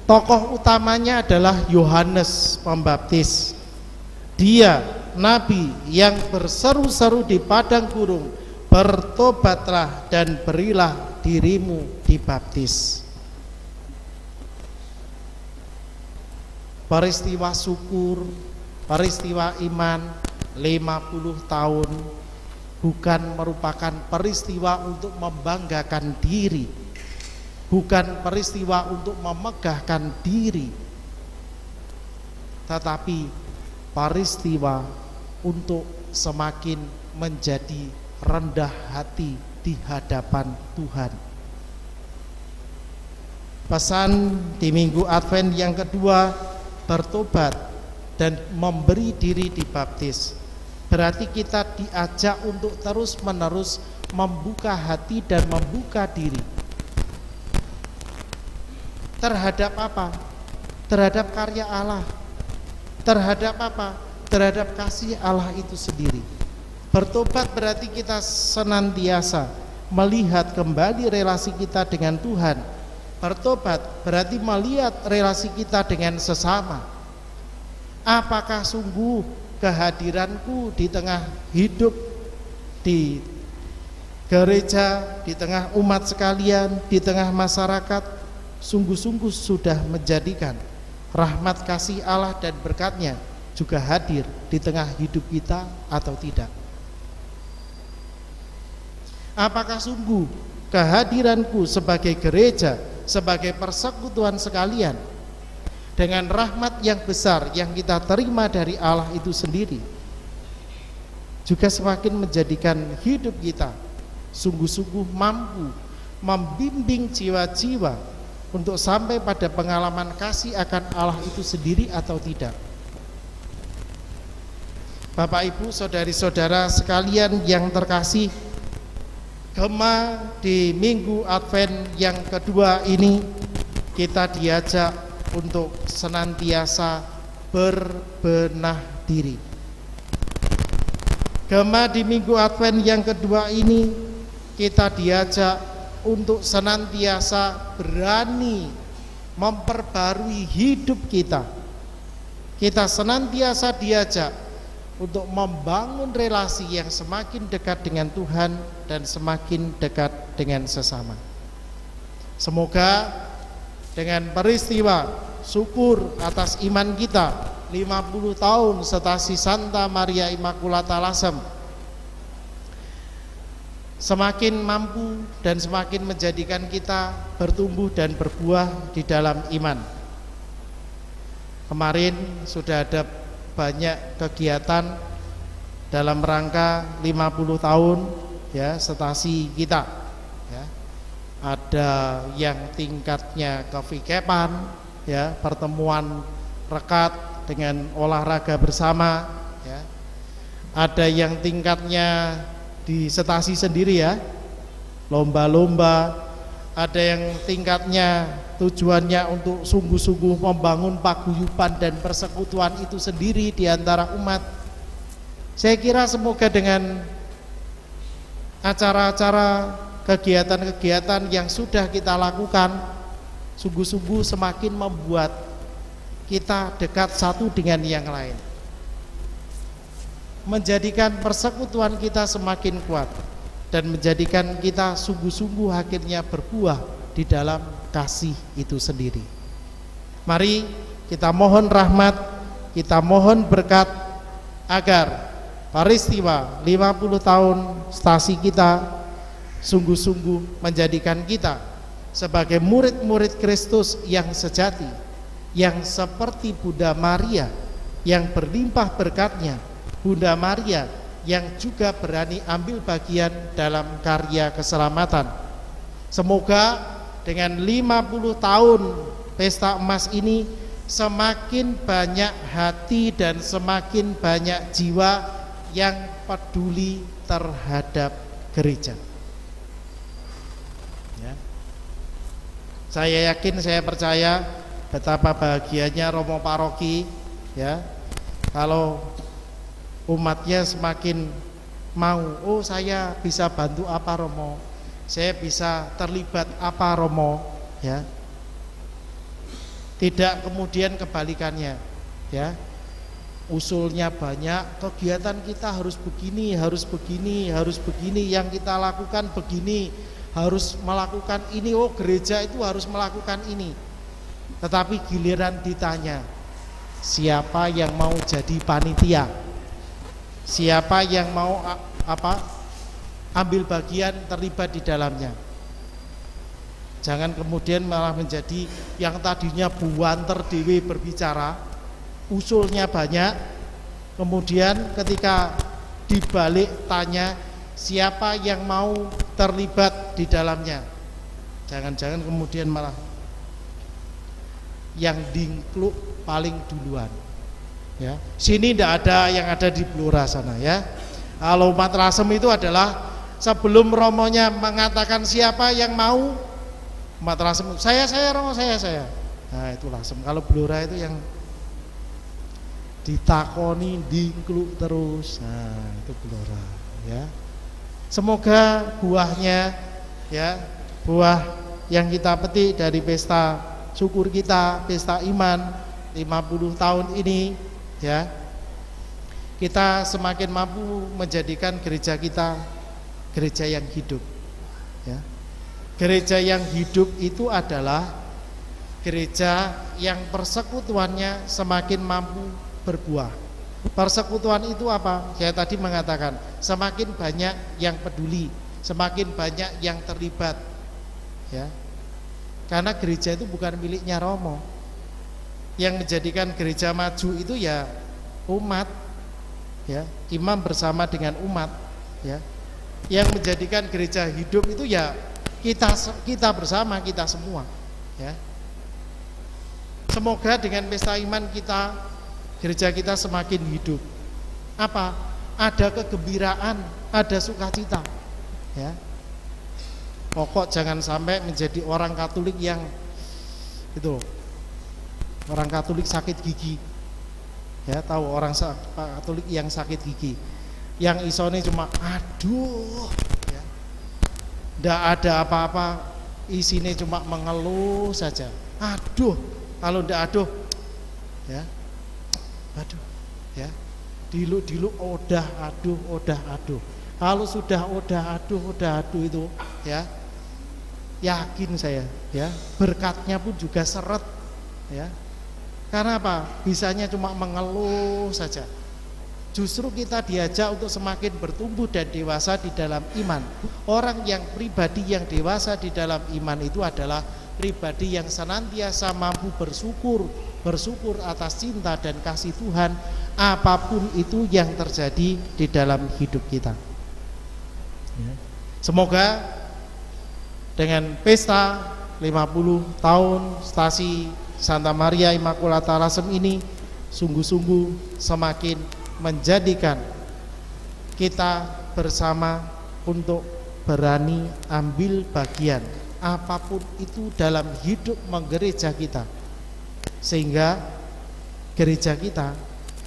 [SPEAKER 2] Tokoh utamanya adalah Yohanes Pembaptis. Dia nabi yang berseru-seru di padang gurun, bertobatlah dan berilah dirimu dibaptis. Peristiwa syukur, peristiwa iman 50 tahun bukan merupakan peristiwa untuk membanggakan diri, bukan peristiwa untuk memegahkan diri, tetapi peristiwa untuk semakin menjadi rendah hati di hadapan Tuhan. Pesan di Minggu Advent yang kedua, bertobat dan memberi diri dibaptis, berarti kita diajak untuk terus-menerus membuka hati dan membuka diri. Terhadap apa? Terhadap karya Allah, Terhadap apa? Terhadap kasih Allah itu sendiri. Bertobat berarti kita senantiasa melihat kembali relasi kita dengan Tuhan. Bertobat berarti melihat relasi kita dengan sesama. Apakah sungguh kehadiranku di tengah hidup di gereja, di tengah umat sekalian, di tengah masyarakat, sungguh-sungguh sudah menjadikan rahmat kasih Allah dan berkatnya juga hadir di tengah hidup kita atau tidak? Apakah sungguh kehadiranku sebagai gereja, sebagai persekutuan sekalian, dengan rahmat yang besar yang kita terima dari Allah itu sendiri, juga semakin menjadikan hidup kita sungguh-sungguh mampu membimbing jiwa-jiwa untuk sampai pada pengalaman kasih akan Allah itu sendiri atau tidak? Bapak Ibu, saudari-saudara sekalian yang terkasih, Gema di Minggu Advent yang kedua ini kita diajak untuk senantiasa berbenah diri. Gema di Minggu Advent yang kedua ini kita diajak untuk senantiasa berani memperbarui hidup kita. Kita senantiasa diajak untuk membangun relasi yang semakin dekat dengan Tuhan dan semakin dekat dengan sesama. Semoga dengan peristiwa syukur atas iman kita 50 tahun Stasi Santa Maria Immaculata Lasem semakin mampu dan semakin menjadikan kita bertumbuh dan berbuah di dalam iman. Kemarin sudah ada banyak kegiatan dalam rangka 50 tahun ya Stasi kita ya. Ada yang tingkatnya kefikepan ya, pertemuan rekat dengan olahraga bersama ya. Ada yang tingkatnya di Stasi sendiri ya, lomba-lomba. Ada yang tingkatnya tujuannya untuk sungguh-sungguh membangun paguyuban dan persekutuan itu sendiri di antara umat. Saya kira semoga dengan acara-acara, kegiatan-kegiatan yang sudah kita lakukan sungguh-sungguh semakin membuat kita dekat satu dengan yang lain, menjadikan persekutuan kita semakin kuat dan menjadikan kita sungguh-sungguh akhirnya berbuah di dalam kasih itu sendiri. Mari kita mohon rahmat, kita mohon berkat agar peristiwa 50 tahun Stasi kita sungguh-sungguh menjadikan kita sebagai murid-murid Kristus yang sejati, yang seperti Bunda Maria yang berlimpah berkatnya, Bunda Maria yang juga berani ambil bagian dalam karya keselamatan. Semoga dengan 50 tahun pesta emas ini semakin banyak hati dan semakin banyak jiwa yang peduli terhadap gereja ya. Saya yakin, saya percaya betapa bahagianya Romo Paroki ya, kalau umatnya semakin mau, oh saya bisa bantu apa Romo, saya bisa terlibat apa Romo ya. Tidak kemudian kebalikannya ya, usulnya banyak, kegiatan kita harus begini, harus begini, harus begini, yang kita lakukan begini, harus melakukan ini, oh gereja itu harus melakukan ini. Tetapi giliran ditanya, siapa yang mau jadi panitia? Siapa yang mau ambil bagian terlibat di dalamnya? Jangan kemudian malah menjadi yang tadinya buanter dewe berbicara, usulnya banyak, kemudian ketika dibalik tanya siapa yang mau terlibat di dalamnya, jangan-jangan kemudian malah yang dingkluk paling duluan ya. Sini tidak ada, yang ada di Blora sana ya. Kalau umat Lasem itu adalah sebelum romonya mengatakan siapa yang mau, umat Lasem saya Romo, saya. Nah itu Lasem. Kalau Blora itu yang ditakoni dingkluk terus. Nah, itu gelora ya. Semoga buahnya ya, buah yang kita petik dari pesta syukur kita, pesta iman 50 tahun ini ya, kita semakin mampu menjadikan gereja kita gereja yang hidup ya. Gereja yang hidup itu adalah gereja yang persekutuannya semakin mampu berbuah. Persekutuan itu apa? Saya tadi mengatakan semakin banyak yang peduli, semakin banyak yang terlibat ya. Karena gereja itu bukan miliknya Romo. Yang menjadikan gereja maju itu ya umat ya, imam bersama dengan umat ya. Yang menjadikan gereja hidup itu ya kita bersama, kita semua ya. Semoga dengan pesta iman kita, gereja kita semakin hidup. Apa? Ada kegembiraan, ada sukacita ya. Pokok jangan sampai menjadi orang Katolik yang itu, orang Katolik sakit gigi ya. Tahu orang Katolik yang sakit gigi, yang isone cuma aduh ya, ndak ada apa-apa, isinya cuma mengeluh saja. Aduh, kalau ndak aduh ya, aduh ya, diluk odah aduh. Kalau sudah odah aduh itu ya, yakin saya ya, berkatnya pun juga seret ya. Karena apa? Bisanya cuma mengeluh saja. Justru kita diajak untuk semakin bertumbuh dan dewasa di dalam iman. Orang yang pribadi yang dewasa di dalam iman itu adalah pribadi yang senantiasa mampu bersyukur atas cinta dan kasih Tuhan apapun itu yang terjadi di dalam hidup kita. Semoga dengan pesta 50 tahun stasi Santa Maria Immaculata Lasem ini sungguh-sungguh semakin menjadikan kita bersama untuk berani ambil bagian apapun itu dalam hidup menggereja kita, sehingga gereja kita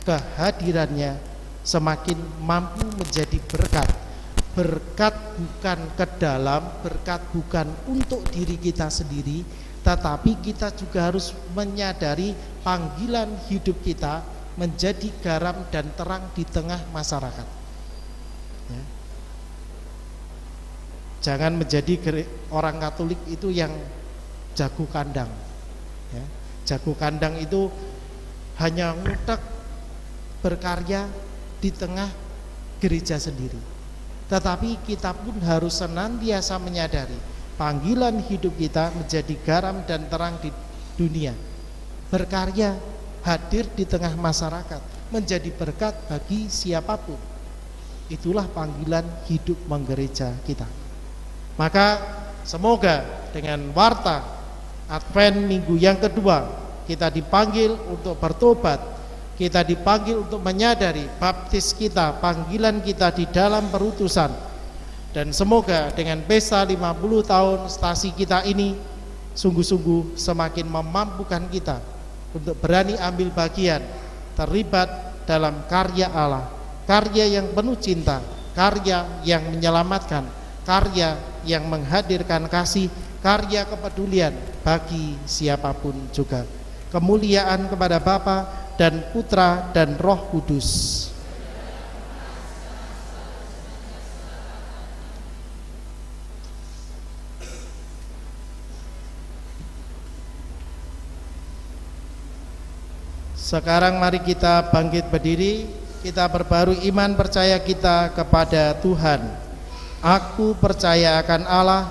[SPEAKER 2] kehadirannya semakin mampu menjadi berkat bukan ke dalam, berkat bukan untuk diri kita sendiri, tetapi kita juga harus menyadari panggilan hidup kita menjadi garam dan terang di tengah masyarakat ya. Jangan menjadi orang Katolik itu yang jago kandang ya. Jago kandang itu hanya ngutek berkarya di tengah gereja sendiri. Tetapi kita pun harus senantiasa menyadari panggilan hidup kita menjadi garam dan terang di dunia, berkarya, hadir di tengah masyarakat, menjadi berkat bagi siapapun. Itulah panggilan hidup menggereja kita. Maka semoga dengan warta Advent minggu yang kedua kita dipanggil untuk bertobat, kita dipanggil untuk menyadari baptis kita, panggilan kita di dalam perutusan. Dan semoga dengan pesta 50 tahun stasi kita ini sungguh-sungguh semakin memampukan kita untuk berani ambil bagian, terlibat dalam karya Allah, karya yang penuh cinta, karya yang menyelamatkan, karya yang menghadirkan kasih, karya kepedulian bagi siapapun juga. Kemuliaan kepada Bapa dan Putra dan Roh Kudus. Sekarang mari kita bangkit berdiri, kita perbarui iman percaya kita kepada Tuhan. Aku percaya akan Allah,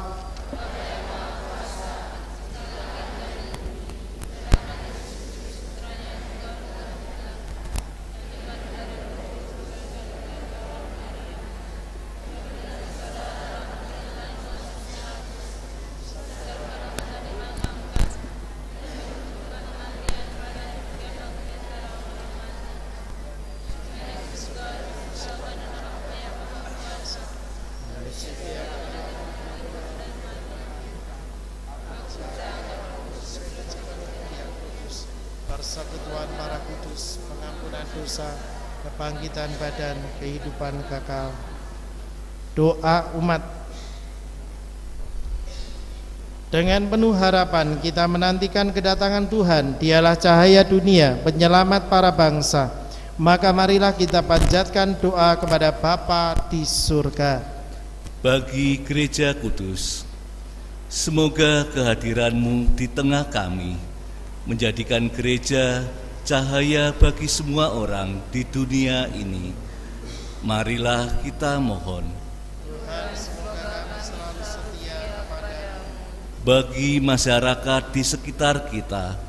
[SPEAKER 2] dosa, kebangkitan badan, kehidupan kekal. Doa umat. Dengan penuh harapan kita menantikan kedatangan Tuhan. Dialah cahaya dunia, penyelamat para bangsa. Maka marilah kita panjatkan doa kepada Bapa di surga.
[SPEAKER 5] Bagi gereja kudus, semoga kehadiran-Mu di tengah kami menjadikan gereja cahaya bagi semua orang di dunia ini. Marilah kita mohon.
[SPEAKER 2] Tuhan, semoga kami selalu setia kepada-Mu.
[SPEAKER 5] Bagi masyarakat di sekitar kita,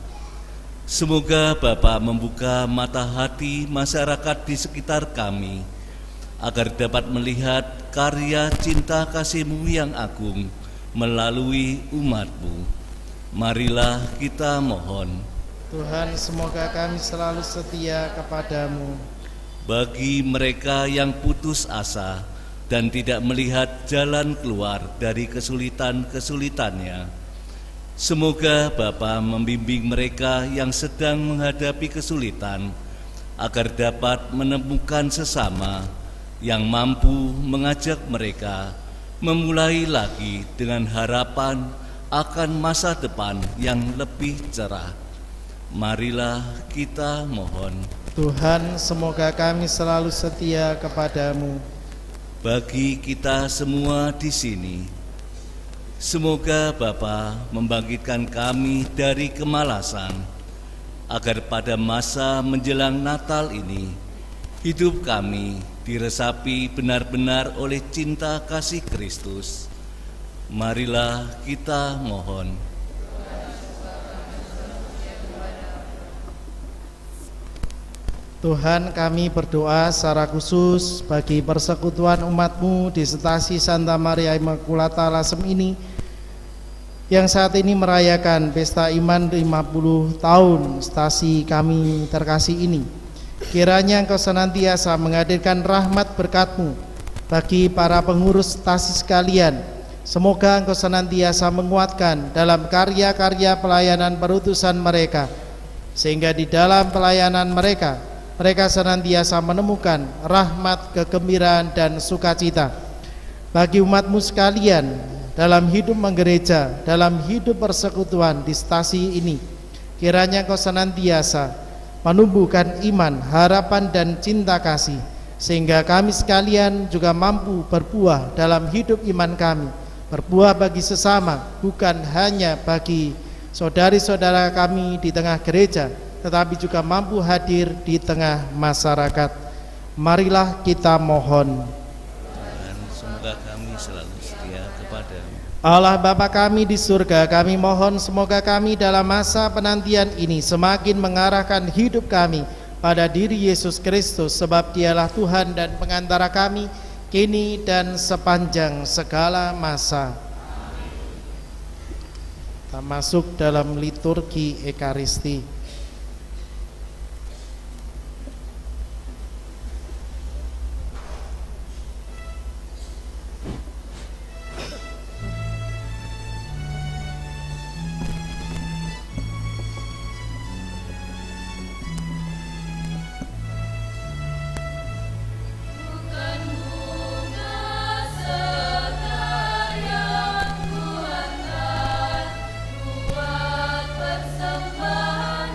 [SPEAKER 5] semoga Bapa membuka mata hati masyarakat di sekitar kami, agar dapat melihat karya cinta kasih-Mu yang agung melalui umat-Mu. Marilah kita mohon.
[SPEAKER 2] Tuhan, semoga kami selalu setia kepada-Mu.
[SPEAKER 5] Bagi mereka yang putus asa dan tidak melihat jalan keluar dari kesulitan-kesulitannya, semoga Bapa membimbing mereka yang sedang menghadapi kesulitan, agar dapat menemukan sesama yang mampu mengajak mereka memulai lagi dengan harapan akan masa depan yang lebih cerah. Marilah kita mohon.
[SPEAKER 2] Tuhan, semoga kami selalu setia kepada-Mu.
[SPEAKER 5] Bagi kita semua di sini, semoga Bapa membangkitkan kami dari kemalasan, agar pada masa menjelang Natal ini, hidup kami diresapi benar-benar oleh cinta kasih Kristus. Marilah kita mohon.
[SPEAKER 2] Tuhan, kami berdoa secara khusus bagi persekutuan umat-Mu di Stasi Santa Maria Immaculata Lasem ini, yang saat ini merayakan pesta iman 50 tahun stasi kami terkasih ini. Kiranya Engkau senantiasa menghadirkan rahmat berkat-Mu bagi para pengurus stasi sekalian. Semoga Engkau senantiasa menguatkan dalam karya-karya pelayanan perutusan mereka, sehingga di dalam pelayanan mereka senantiasa menemukan rahmat, kegembiraan, dan sukacita. Bagi umat-Mu sekalian dalam hidup menggereja, dalam hidup persekutuan di stasi ini, kiranya Engkau senantiasa menumbuhkan iman, harapan, dan cinta kasih, sehingga kami sekalian juga mampu berbuah dalam hidup iman kami, berbuah bagi sesama, bukan hanya bagi saudari-saudara kami di tengah gereja, tetapi juga mampu hadir di tengah masyarakat. Marilah kita mohon.
[SPEAKER 5] Dan semoga kami selalu setia kepada-Mu.
[SPEAKER 2] Allah Bapa kami di surga, kami mohon semoga kami dalam masa penantian ini semakin mengarahkan hidup kami pada diri Yesus Kristus, sebab Dialah Tuhan dan pengantara kami kini dan sepanjang segala masa. Kita masuk dalam liturgi Ekaristi.
[SPEAKER 3] Persembahan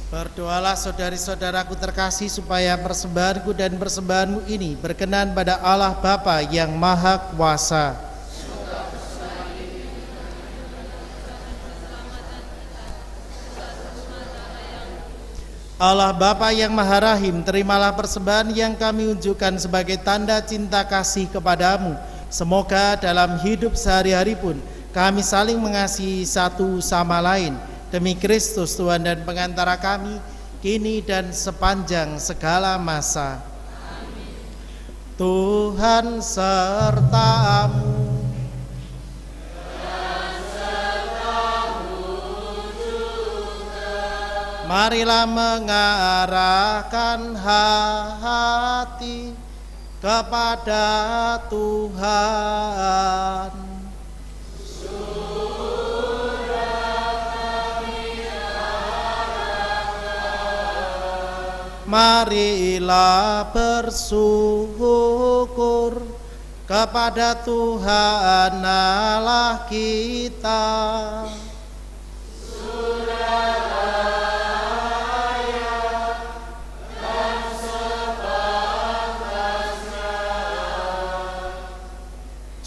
[SPEAKER 2] Berdoalah saudari-saudaraku terkasih supaya persembahanku dan persembahanmu ini berkenan pada Allah Bapa yang Maha Kuasa. Allah Bapa yang Maha Rahim, terimalah persembahan yang kami unjukkan sebagai tanda cinta kasih kepadamu. Semoga dalam hidup sehari-hari pun kami saling mengasihi satu sama lain. Demi Kristus Tuhan dan pengantara kami, kini dan sepanjang segala masa. Amin. Tuhan sertamu. Marilah mengarahkan hati kepada Tuhan. Marilah bersyukur kepada Tuhan Allah kita.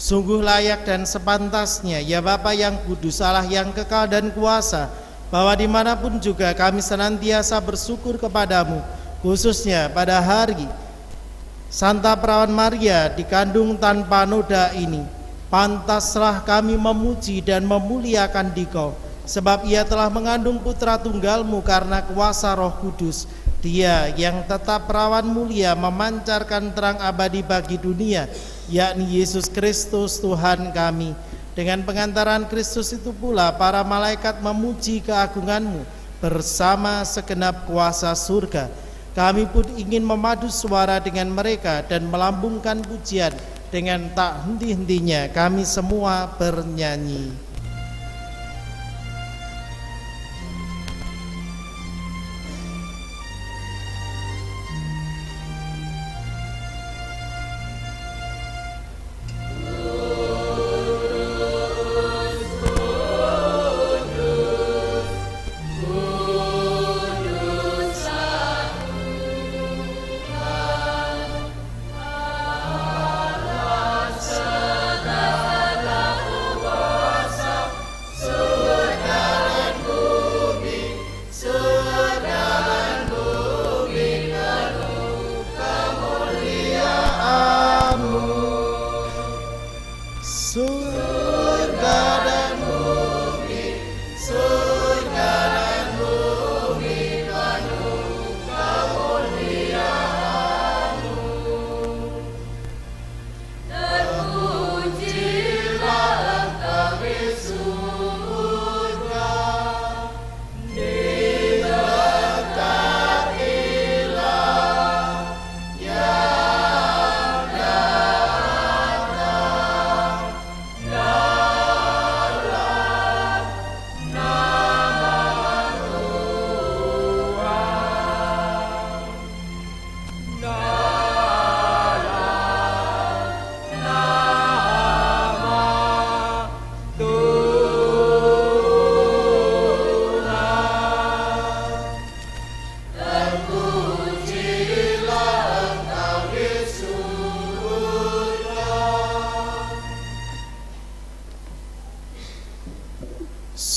[SPEAKER 2] Sungguh layak dan sepantasnya, ya Bapa yang kudus, Allah yang kekal dan kuasa, bahwa dimanapun juga kami senantiasa bersyukur kepadamu, khususnya pada hari Santa Perawan Maria dikandung tanpa noda ini. Pantaslah kami memuji dan memuliakan Dikau, sebab ia telah mengandung putra tunggalmu karena kuasa Roh Kudus. Dia yang tetap perawan mulia memancarkan terang abadi bagi dunia, yakni Yesus Kristus Tuhan kami. Dengan pengantaran Kristus itu pula para malaikat memuji keagunganmu bersama segenap kuasa surga. Kami pun ingin memadu suara dengan mereka dan melambungkan pujian dengan tak henti-hentinya. Kami semua bernyanyi.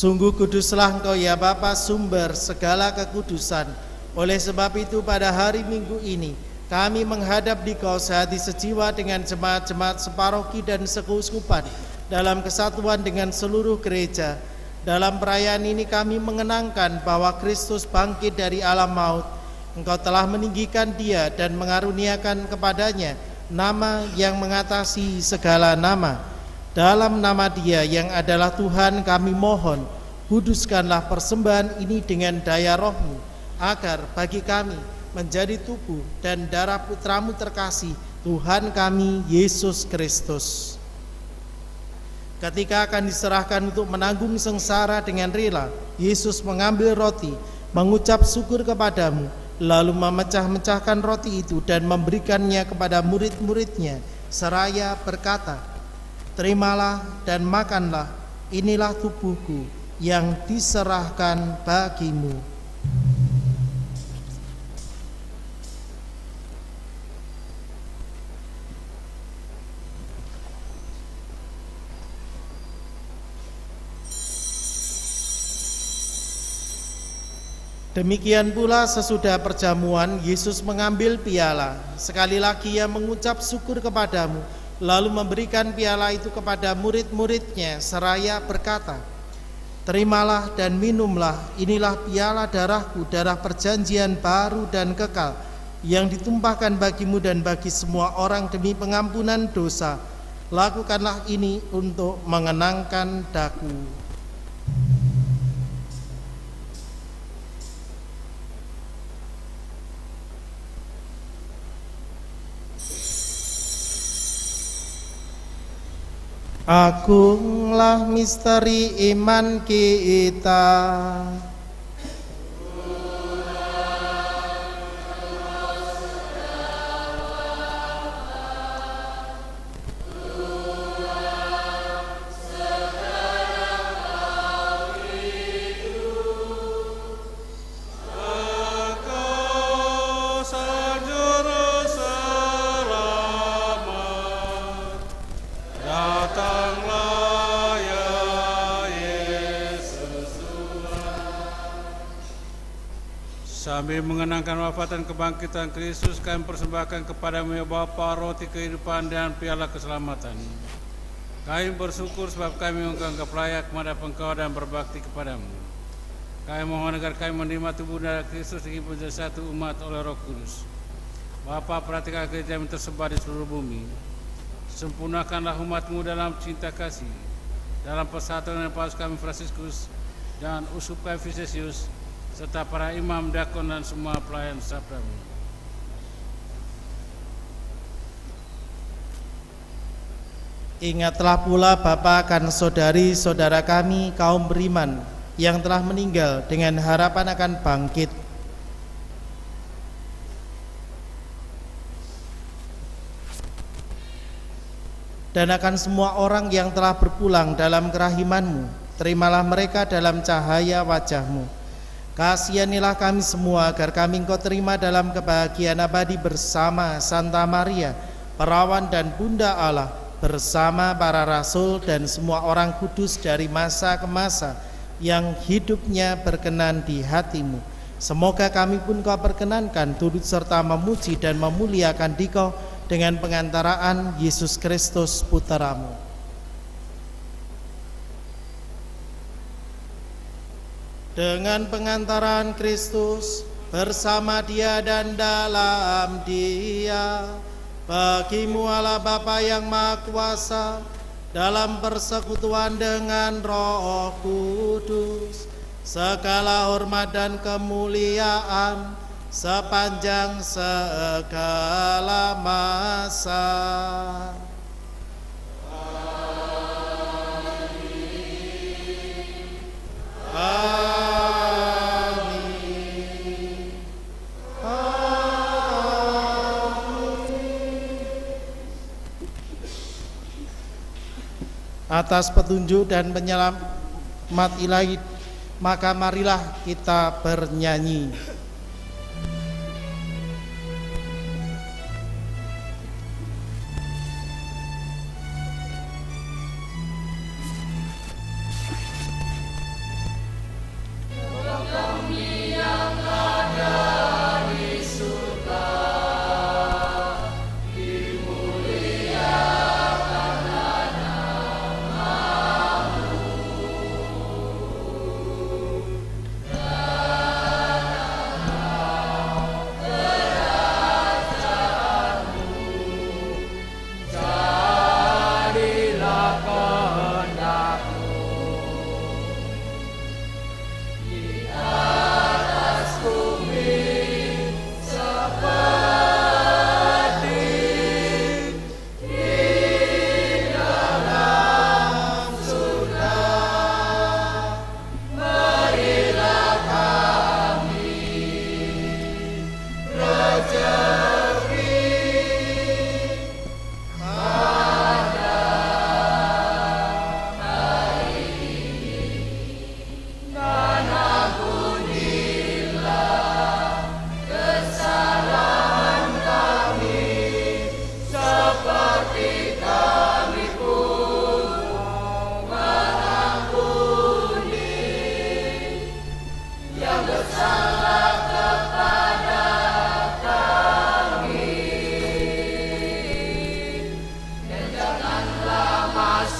[SPEAKER 2] Sungguh kuduslah Engkau ya Bapa, sumber segala kekudusan. Oleh sebab itu pada hari Minggu ini kami menghadap Dikau sehati sejiwa dengan jemaat-jemaat separoki dan sekeuskupan dalam kesatuan dengan seluruh gereja. Dalam perayaan ini kami mengenangkan bahwa Kristus bangkit dari alam maut. Engkau telah meninggikan Dia dan mengaruniakan kepadanya nama yang mengatasi segala nama. Dalam nama Dia yang adalah Tuhan kami mohon, kuduskanlah persembahan ini dengan daya Roh-Mu, agar bagi kami menjadi tubuh dan darah Putramu terkasih, Tuhan kami Yesus Kristus. Ketika akan diserahkan untuk menanggung sengsara dengan rela, Yesus mengambil roti, mengucap syukur kepadamu, lalu memecah-mecahkan roti itu dan memberikannya kepada murid-muridnya, seraya berkata, "Terimalah dan makanlah, inilah tubuhku yang diserahkan bagimu." Demikian pula sesudah perjamuan, Yesus mengambil piala. Sekali lagi ia mengucap syukur kepadamu, lalu memberikan piala itu kepada murid-muridnya seraya berkata, "Terimalah dan minumlah, inilah piala darahku, darah perjanjian baru dan kekal, yang ditumpahkan bagimu dan bagi semua orang demi pengampunan dosa. Lakukanlah ini untuk mengenangkan daku." Agunglah misteri iman kita.
[SPEAKER 6] Sambil mengenangkan wafat dan kebangkitan Kristus, kami persembahkan kepadamu ya Bapa roti kehidupan dan piala keselamatan. Kami bersyukur sebab kami menganggap layak menghadap Engkau dan berbakti kepadamu. Kami mohon agar kami menerima tubuh darah Kristus ingin menjadi satu umat oleh Roh Kudus. Bapa, perhatikan gereja yang tersebar di seluruh bumi. Sempurnakanlah umat-Mu dalam cinta kasih, dalam persatuan dengan Paus kami Fransiskus dan Uskup kami Visesius, serta para imam, diakon dan semua pelayan sabda-Mu.
[SPEAKER 2] Ingatlah pula Bapa akan saudari-saudara kami kaum beriman yang telah meninggal dengan harapan akan bangkit. Dan akan semua orang yang telah berpulang dalam kerahiman-Mu, terimalah mereka dalam cahaya wajah-Mu. Kasihanilah kami semua agar kami Engkau terima dalam kebahagiaan abadi bersama Santa Maria, perawan dan Bunda Allah, bersama para rasul dan semua orang kudus dari masa ke masa yang hidupnya berkenan di hati-Mu. Semoga kami pun Kau perkenankan turut serta memuji dan memuliakan Dikau dengan pengantaraan Yesus Kristus Putra-Mu. Dengan pengantaran Kristus, bersama Dia dan dalam Dia, bagi-Mu Allah Bapa yang Maha Kuasa, dalam persekutuan dengan Roh Kudus, segala hormat dan kemuliaan sepanjang segala masa. Atas petunjuk dan penyelamat ilahi, maka marilah kita bernyanyi.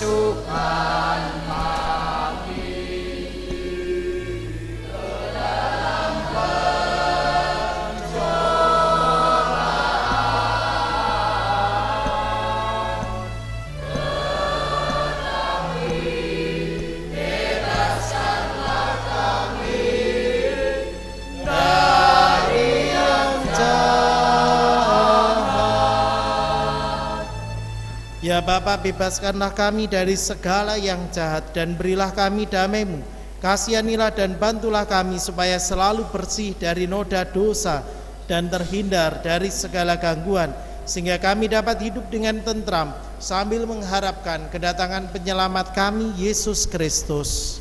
[SPEAKER 2] Tuhan kami. Ya Bapa, bebaskanlah kami dari segala yang jahat dan berilah kami damai-Mu. Kasihanilah dan bantulah kami supaya selalu bersih dari noda dosa dan terhindar dari segala gangguan, sehingga kami dapat hidup dengan tentram sambil mengharapkan kedatangan penyelamat kami, Yesus Kristus.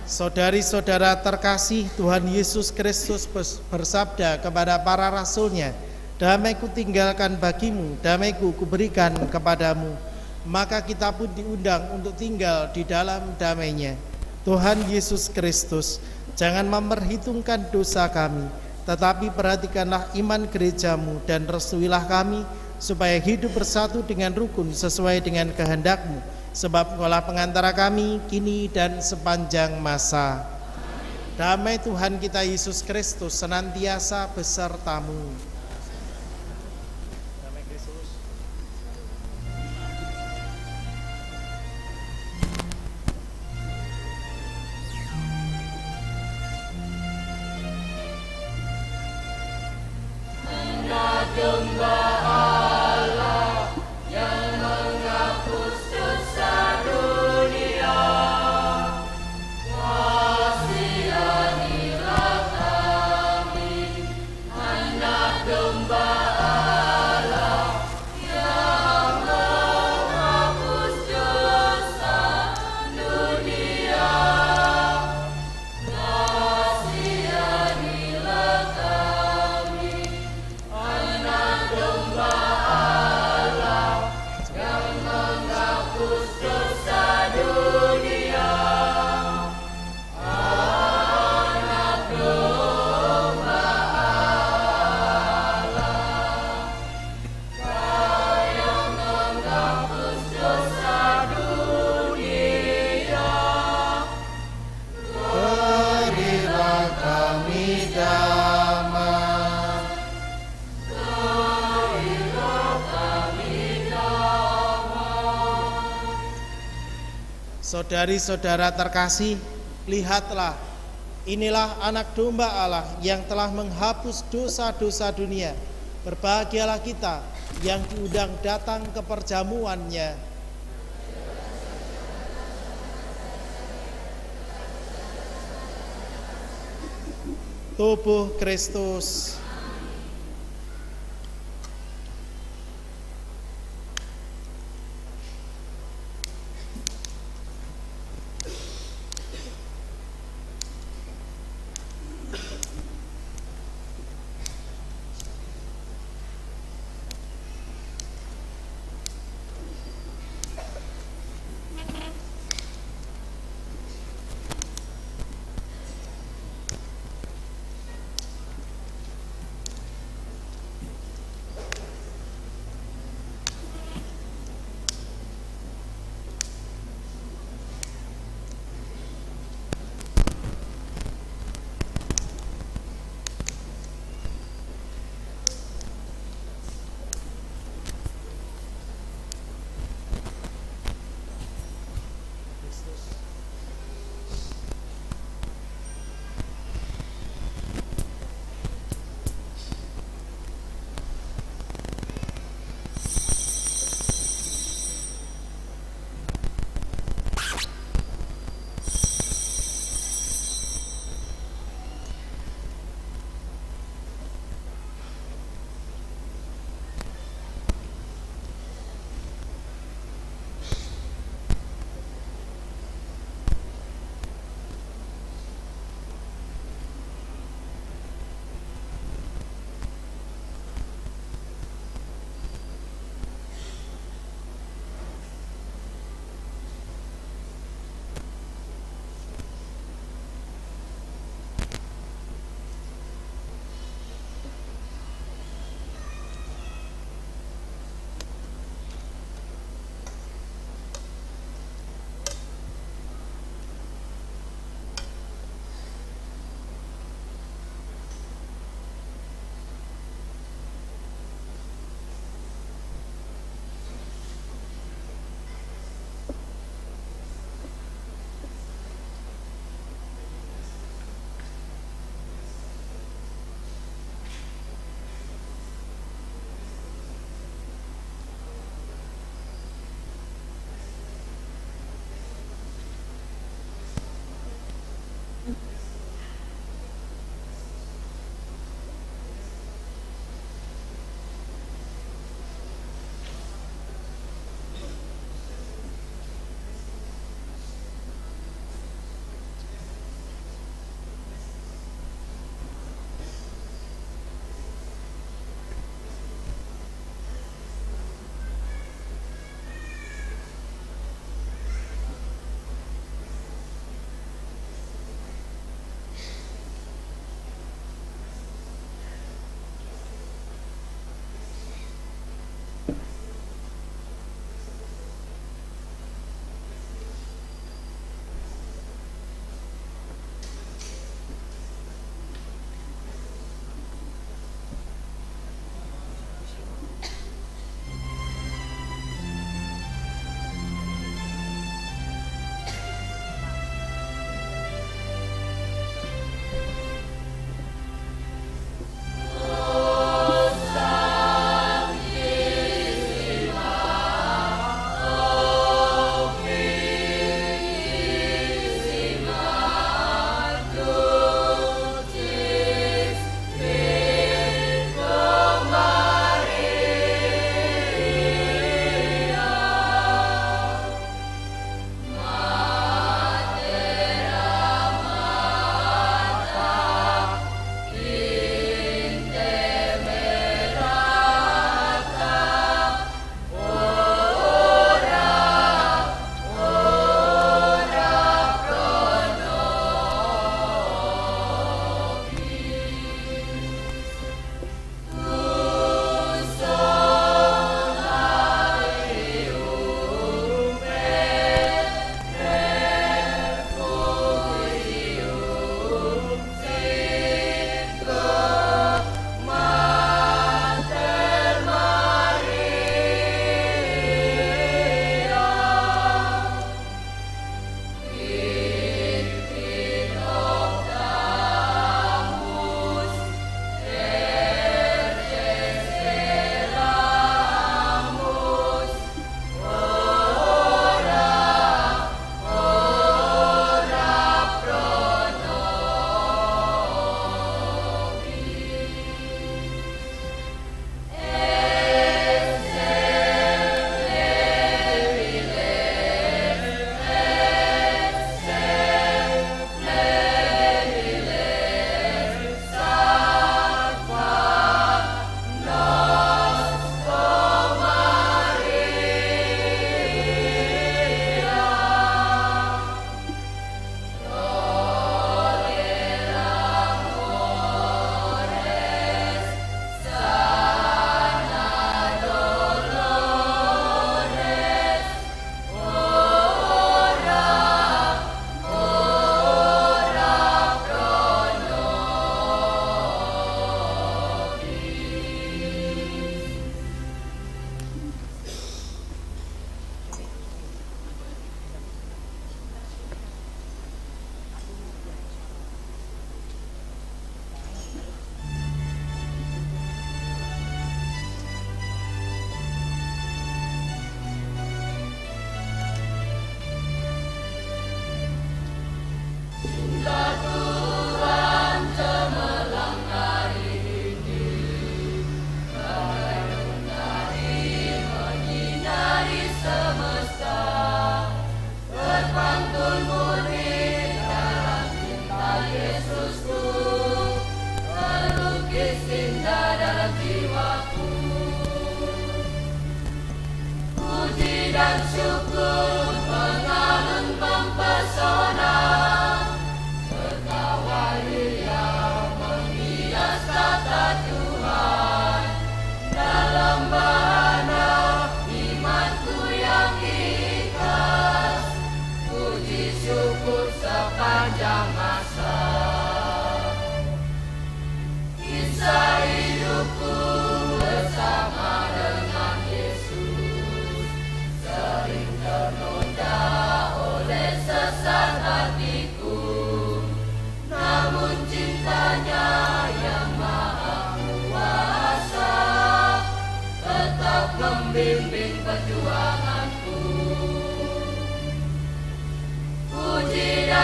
[SPEAKER 2] Saudari-saudara terkasih, Tuhan Yesus Kristus bersabda kepada para rasul-Nya, "Damai-Ku tinggalkan bagimu, damai-Ku kuberikan kepadamu." Maka kita pun diundang untuk tinggal di dalam damai-Nya. Tuhan Yesus Kristus, jangan memperhitungkan dosa kami, tetapi perhatikanlah iman gereja-Mu dan restuilah kami supaya hidup bersatu dengan rukun sesuai dengan kehendak-Mu. Sebab Engkaulah pengantara kami kini dan sepanjang masa. Damai Tuhan kita Yesus Kristus senantiasa besertamu. Damai Kristus.
[SPEAKER 3] Anak domba Allah yang menghapus dosa dunia, kasihanilah kami. Anak domba Allah yang menghapus dosa dunia, kasihanilah kami. Anak domba Allah yang menghapus dosa dunia, anak domba Allah yang menghapus dosa dunia.
[SPEAKER 2] Berilah kami damai.
[SPEAKER 3] Berilah kami damai.
[SPEAKER 2] Saudari-saudara terkasih, lihatlah, inilah anak domba Allah yang telah menghapus dosa-dosa dunia. Berbahagialah kita yang diundang datang ke perjamuannya. Tubuh Kristus.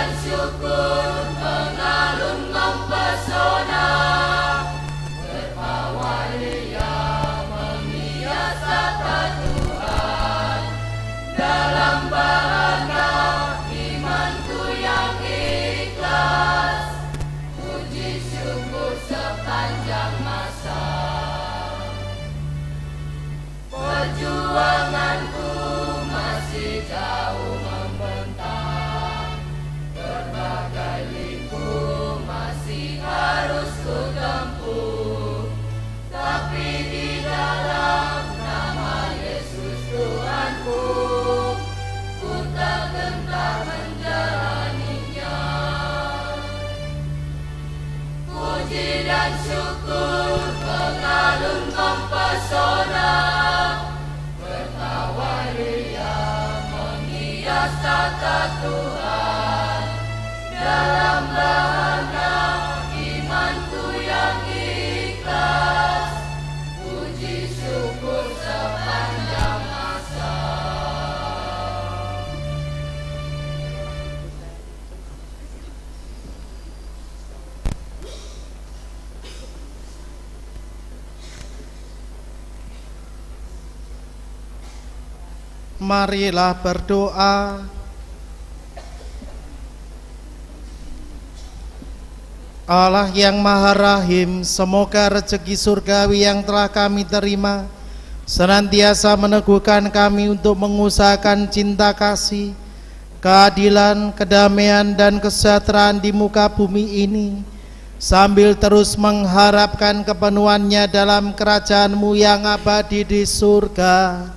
[SPEAKER 3] dan syukur mengalun mempesona, tertawa ria menghias tata Tuhan. Dalam bahana imanku yang ikhlas, puji syukur sepanjang masa. Perjuanganku masih jauh membentang, berbagai liku masih harus ku tempuh, tapi di dalam nama Yesus Tuhanku, ku tak gentar menjalaninya. Puji dan syukur mengalun mempesona, tertawa ria menghias tata Tuhan. Dalam bahana imanku yang ikhlas, puji syukur sepanjang masa.
[SPEAKER 2] Marilah berdoa. Allah yang Maha Rahim, semoga rezeki surgawi yang telah kami terima senantiasa meneguhkan kami untuk mengusahakan cinta kasih, keadilan, kedamaian, dan kesejahteraan di muka bumi ini, sambil terus mengharapkan kepenuhannya dalam kerajaan-Mu yang abadi di surga.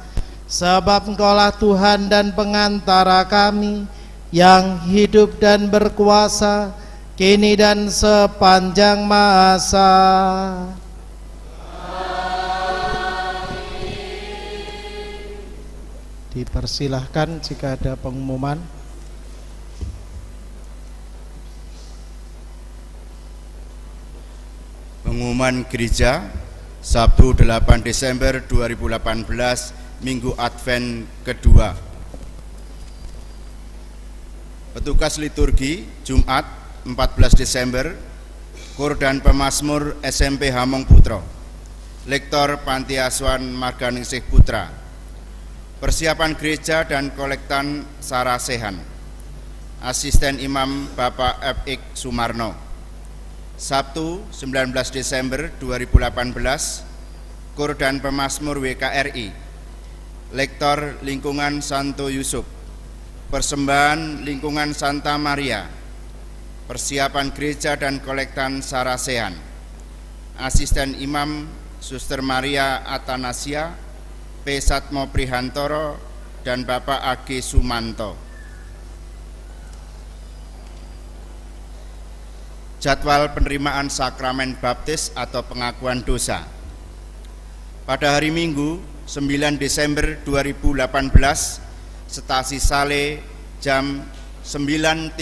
[SPEAKER 2] Sebab Engkaulah Tuhan dan pengantara kami, yang hidup dan berkuasa kini dan sepanjang masa. Dipersilahkan jika ada pengumuman.
[SPEAKER 1] Pengumuman gereja Sabtu 8 Desember 2018, Minggu Advent kedua. Petugas liturgi Jumat 14 Desember, Kur dan Pemazmur SMP Hamong Putro, Lektor Panti Asuhan Marganingsih Putra, persiapan gereja dan kolektan Sarasehan, Asisten Imam Bapak F.Ik Sumarno. Sabtu 19 Desember 2018, Kur dan Pemazmur WKRI, Lektor Lingkungan Santo Yusuf, persembahan Lingkungan Santa Maria, persiapan gereja dan kolektan Sarasehan, Asisten Imam Suster Maria Atanasia, P. Satmo Prihantoro, dan Bapak A.G. Sumanto. Jadwal penerimaan sakramen baptis atau pengakuan dosa. Pada hari Minggu 9 Desember 2018, Stasi Sale jam 9.30,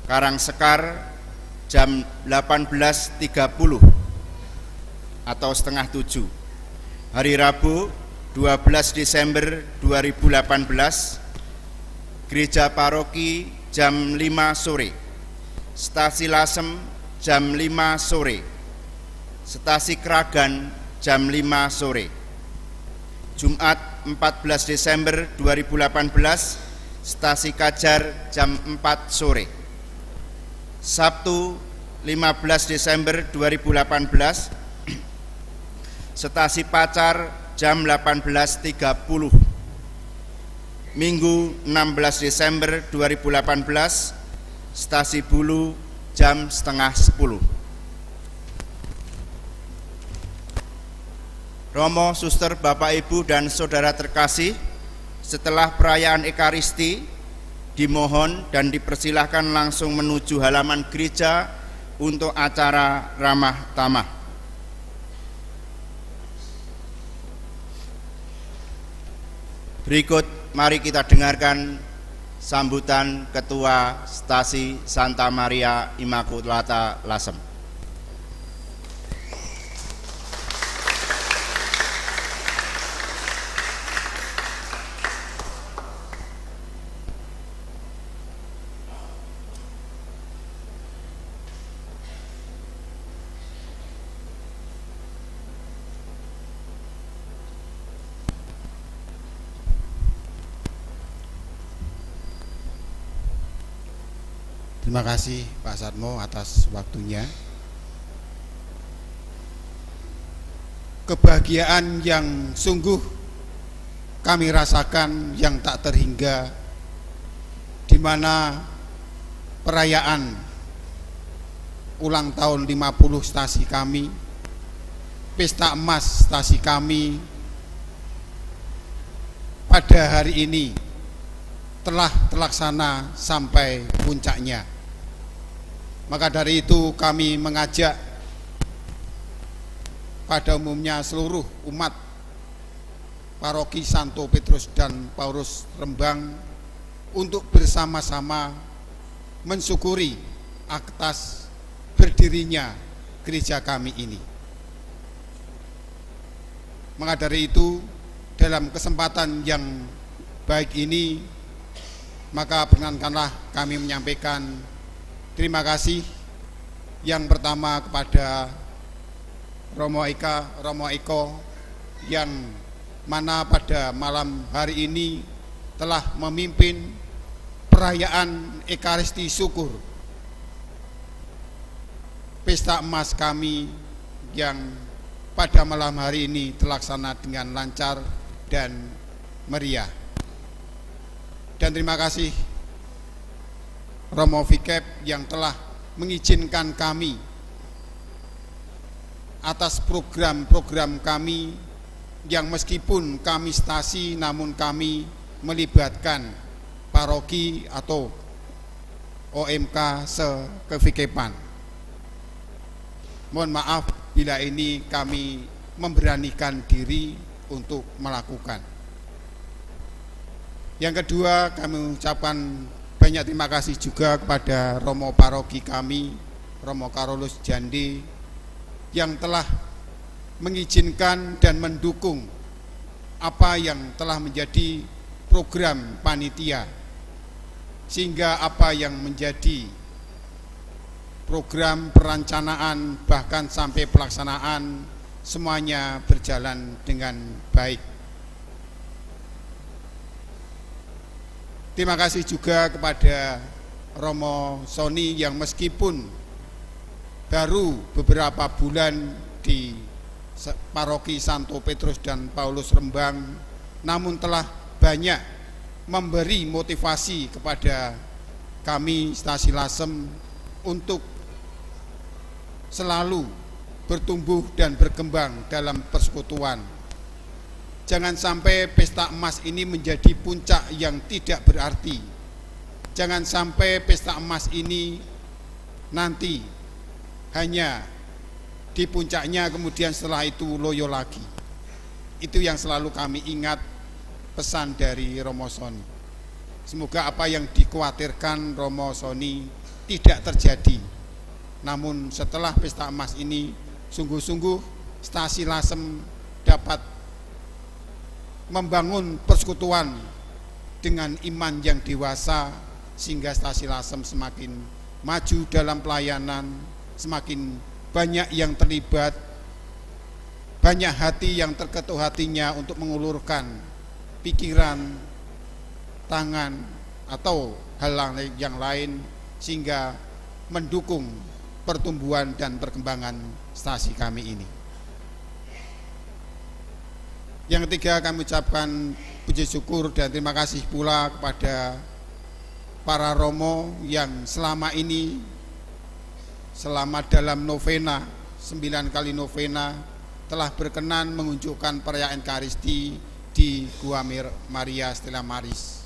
[SPEAKER 1] Karangsekar jam 18.30 atau setengah 7. Hari Rabu 12 Desember 2018, Gereja Paroki jam 5 sore, Stasi Lasem jam 5 sore, Stasi Kragan jam 5 sore. Jumat 14 Desember 2018, Stasi Kajar jam 4 sore. Sabtu 15 Desember 2018, Stasi Pacar jam 18.30. Minggu 16 Desember 2018, Stasi Bulu jam setengah 10. Romo, suster, bapak, ibu, dan saudara terkasih, setelah perayaan Ekaristi, dimohon dan dipersilahkan langsung menuju halaman gereja untuk acara ramah tamah. Berikut mari kita dengarkan sambutan Ketua Stasi Santa Maria Immaculata Lasem.
[SPEAKER 7] Terima kasih Pak Satmo atas waktunya. Kebahagiaan yang sungguh kami rasakan yang tak terhingga, di mana perayaan ulang tahun 50 stasi kami, pesta emas stasi kami pada hari ini telah terlaksana sampai puncaknya. Maka dari itu kami mengajak pada umumnya seluruh umat Paroki Santo Petrus dan Paulus Rembang untuk bersama-sama mensyukuri atas berdirinya gereja kami ini. Maka dari itu, dalam kesempatan yang baik ini, maka perkenankanlah kami menyampaikan terima kasih yang pertama kepada Romo Eko yang mana pada malam hari ini telah memimpin perayaan Ekaristi Syukur pesta emas kami yang pada malam hari ini terlaksana dengan lancar dan meriah. Dan terima kasih Romo Vikep yang telah mengizinkan kami atas program-program kami yang meskipun kami stasi namun kami melibatkan paroki atau OMK sekevikepan. Mohon maaf bila ini kami memberanikan diri untuk melakukan. Yang kedua, kami ucapkan banyak terima kasih juga kepada Romo Paroki kami, Romo Karolus Jandi, yang telah mengizinkan dan mendukung apa yang telah menjadi program panitia, sehingga apa yang menjadi program perencanaan bahkan sampai pelaksanaan semuanya berjalan dengan baik. Terima kasih juga kepada Romo Sony yang meskipun baru beberapa bulan di Paroki Santo Petrus dan Paulus Rembang, namun telah banyak memberi motivasi kepada kami stasi Lasem untuk selalu bertumbuh dan berkembang dalam persekutuan. Jangan sampai pesta emas ini menjadi puncak yang tidak berarti. Jangan sampai pesta emas ini nanti hanya di puncaknya kemudian setelah itu loyo lagi. Itu yang selalu kami ingat pesan dari Romo Sony. Semoga apa yang dikhawatirkan Romo Sony tidak terjadi. Namun setelah pesta emas ini sungguh-sungguh stasi Lasem dapat membangun persekutuan dengan iman yang dewasa sehingga stasi Lasem semakin maju dalam pelayanan, semakin banyak yang terlibat, banyak hati yang terketuk hatinya untuk mengulurkan pikiran, tangan atau hal yang lain sehingga mendukung pertumbuhan dan perkembangan stasi kami ini. Yang ketiga, kami ucapkan puji syukur dan terima kasih pula kepada para romo yang selama ini, selama dalam novena, 9 kali novena, telah berkenan mengunjukkan perayaan Ekaristi di Gua Maria Stella Maris.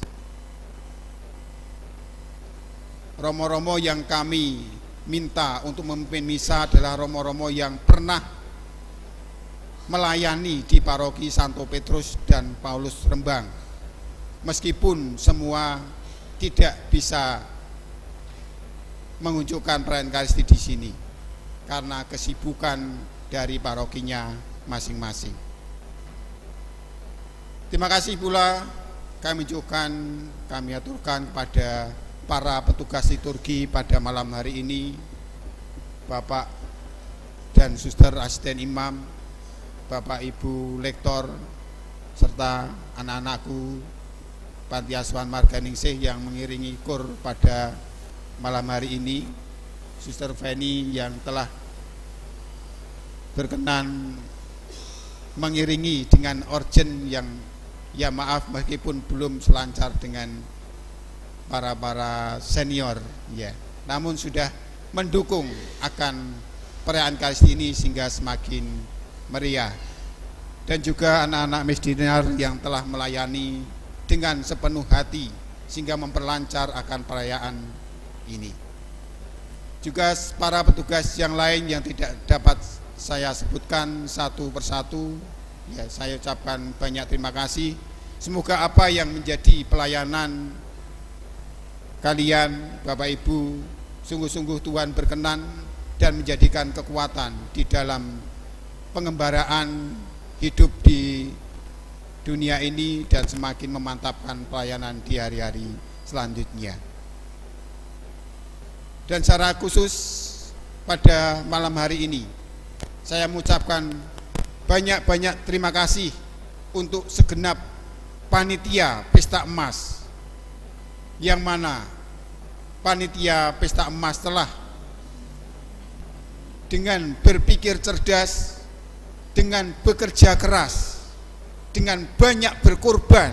[SPEAKER 7] Romo-romo yang kami minta untuk memimpin misa adalah romo-romo yang pernah melayani di Paroki Santo Petrus dan Paulus Rembang. Meskipun semua tidak bisa mengunjukkan perayaan Ekaristi di sini karena kesibukan dari parokinya masing-masing. Terima kasih pula kami aturkan kepada para petugas liturgi pada malam hari ini, Bapak dan Suster Asisten Imam, Bapak Ibu Lektor, serta anak-anakku Panti Asuhan Marganingsih yang mengiringi kur pada malam hari ini, Suster Feni yang telah berkenan mengiringi dengan organ yang ya maaf meskipun belum selancar dengan para senior ya, namun sudah mendukung akan perayaan Ekaristi ini sehingga semakin meriah. Dan juga anak-anak missioner yang telah melayani dengan sepenuh hati sehingga memperlancar akan perayaan ini. Juga para petugas yang lain yang tidak dapat saya sebutkan satu persatu, ya saya ucapkan banyak terima kasih. Semoga apa yang menjadi pelayanan kalian Bapak Ibu sungguh-sungguh Tuhan berkenan dan menjadikan kekuatan di dalam pengembaraan hidup di dunia ini dan semakin memantapkan pelayanan di hari-hari selanjutnya. Dan secara khusus pada malam hari ini saya mengucapkan banyak-banyak terima kasih untuk segenap panitia Pesta Emas, yang mana panitia Pesta Emas telah dengan berpikir cerdas, dengan bekerja keras, dengan banyak berkorban,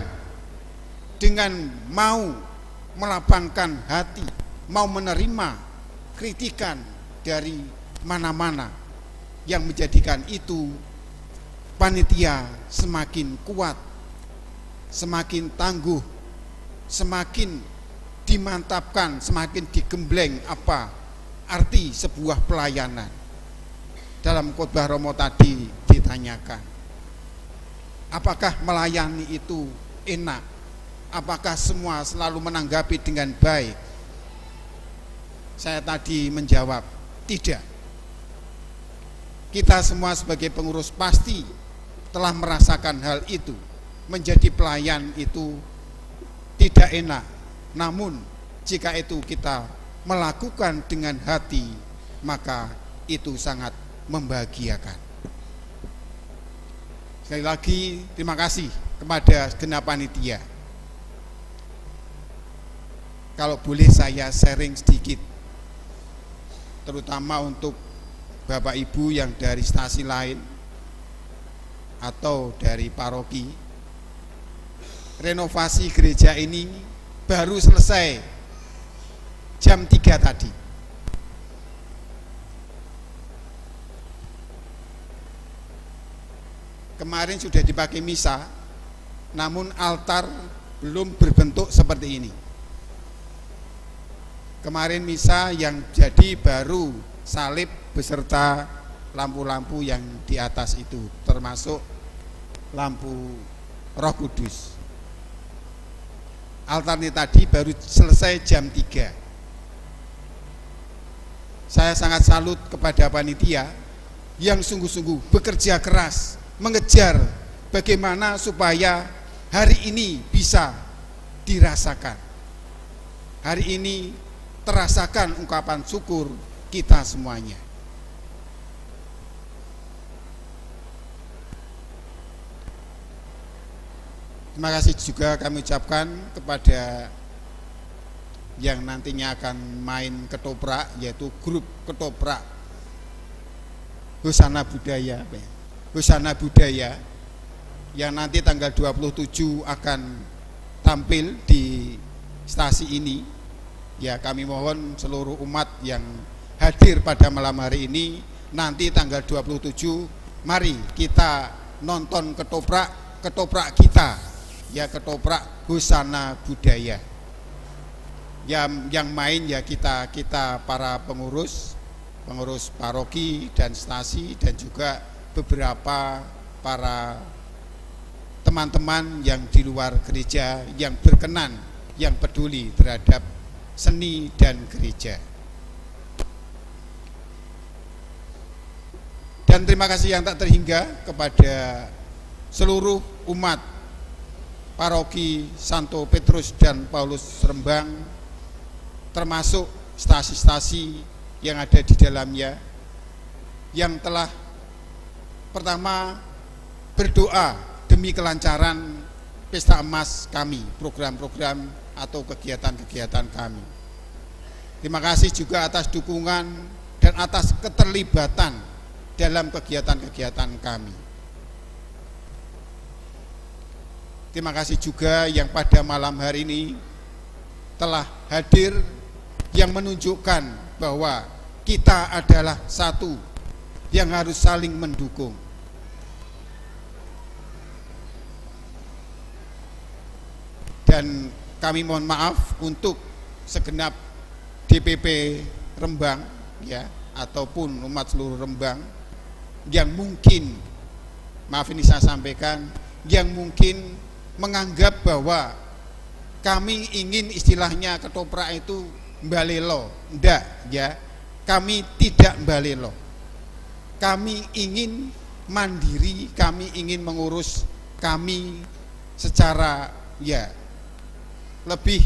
[SPEAKER 7] dengan mau melapangkan hati, mau menerima kritikan dari mana-mana, yang menjadikan itu panitia semakin kuat, semakin tangguh, semakin dimantapkan, semakin digembleng apa arti sebuah pelayanan. Dalam khotbah Romo tadi ditanyakan, apakah melayani itu enak? Apakah semua selalu menanggapi dengan baik? Saya tadi menjawab, tidak. Kita semua sebagai pengurus pasti telah merasakan hal itu. Menjadi pelayan itu tidak enak. Namun jika itu kita melakukan dengan hati, maka itu sangat membahagiakan. Sekali lagi terima kasih kepada segenap panitia. Kalau boleh saya sharing sedikit, terutama untuk Bapak Ibu yang dari stasi lain atau dari paroki. Renovasi gereja ini baru selesai jam 3 tadi. Kemarin sudah dipakai misa, namun altar belum berbentuk seperti ini. Kemarin misa yang jadi baru salib beserta lampu-lampu yang di atas itu, termasuk lampu Roh Kudus. Altarnya tadi baru selesai jam 3. Saya sangat salut kepada panitia yang sungguh-sungguh bekerja keras mengejar bagaimana supaya hari ini bisa dirasakan. Hari ini terasakan ungkapan syukur kita semuanya. Terima kasih juga kami ucapkan kepada yang nantinya akan main ketoprak, yaitu grup ketoprak Hosana Budaya, Hosana Budaya, yang nanti tanggal 27 akan tampil di stasi ini. Ya, kami mohon seluruh umat yang hadir pada malam hari ini, nanti tanggal 27 mari kita nonton ketoprak kita, ya, ketoprak Hosana Budaya. Yang main ya kita para pengurus paroki dan stasi, dan juga beberapa para teman-teman yang di luar gereja yang berkenan, yang peduli terhadap seni dan gereja. Dan terima kasih yang tak terhingga kepada seluruh umat paroki Santo Petrus dan Paulus Rembang, termasuk stasi-stasi yang ada di dalamnya, yang telah pertama berdoa demi kelancaran Pesta Emas kami, program-program atau kegiatan-kegiatan kami. Terima kasih juga atas dukungan dan atas keterlibatan dalam kegiatan-kegiatan kami. Terima kasih juga yang pada malam hari ini telah hadir, yang menunjukkan bahwa kita adalah satu yang harus saling mendukung. Dan kami mohon maaf untuk segenap DPP Rembang ya, ataupun umat seluruh Rembang yang mungkin, maaf ini saya sampaikan, yang mungkin menganggap bahwa kami ingin istilahnya ketoprak itu mbalelo. Enggak ya, kami tidak mbalelo. Kami ingin mandiri, kami ingin mengurus kami secara ya lebih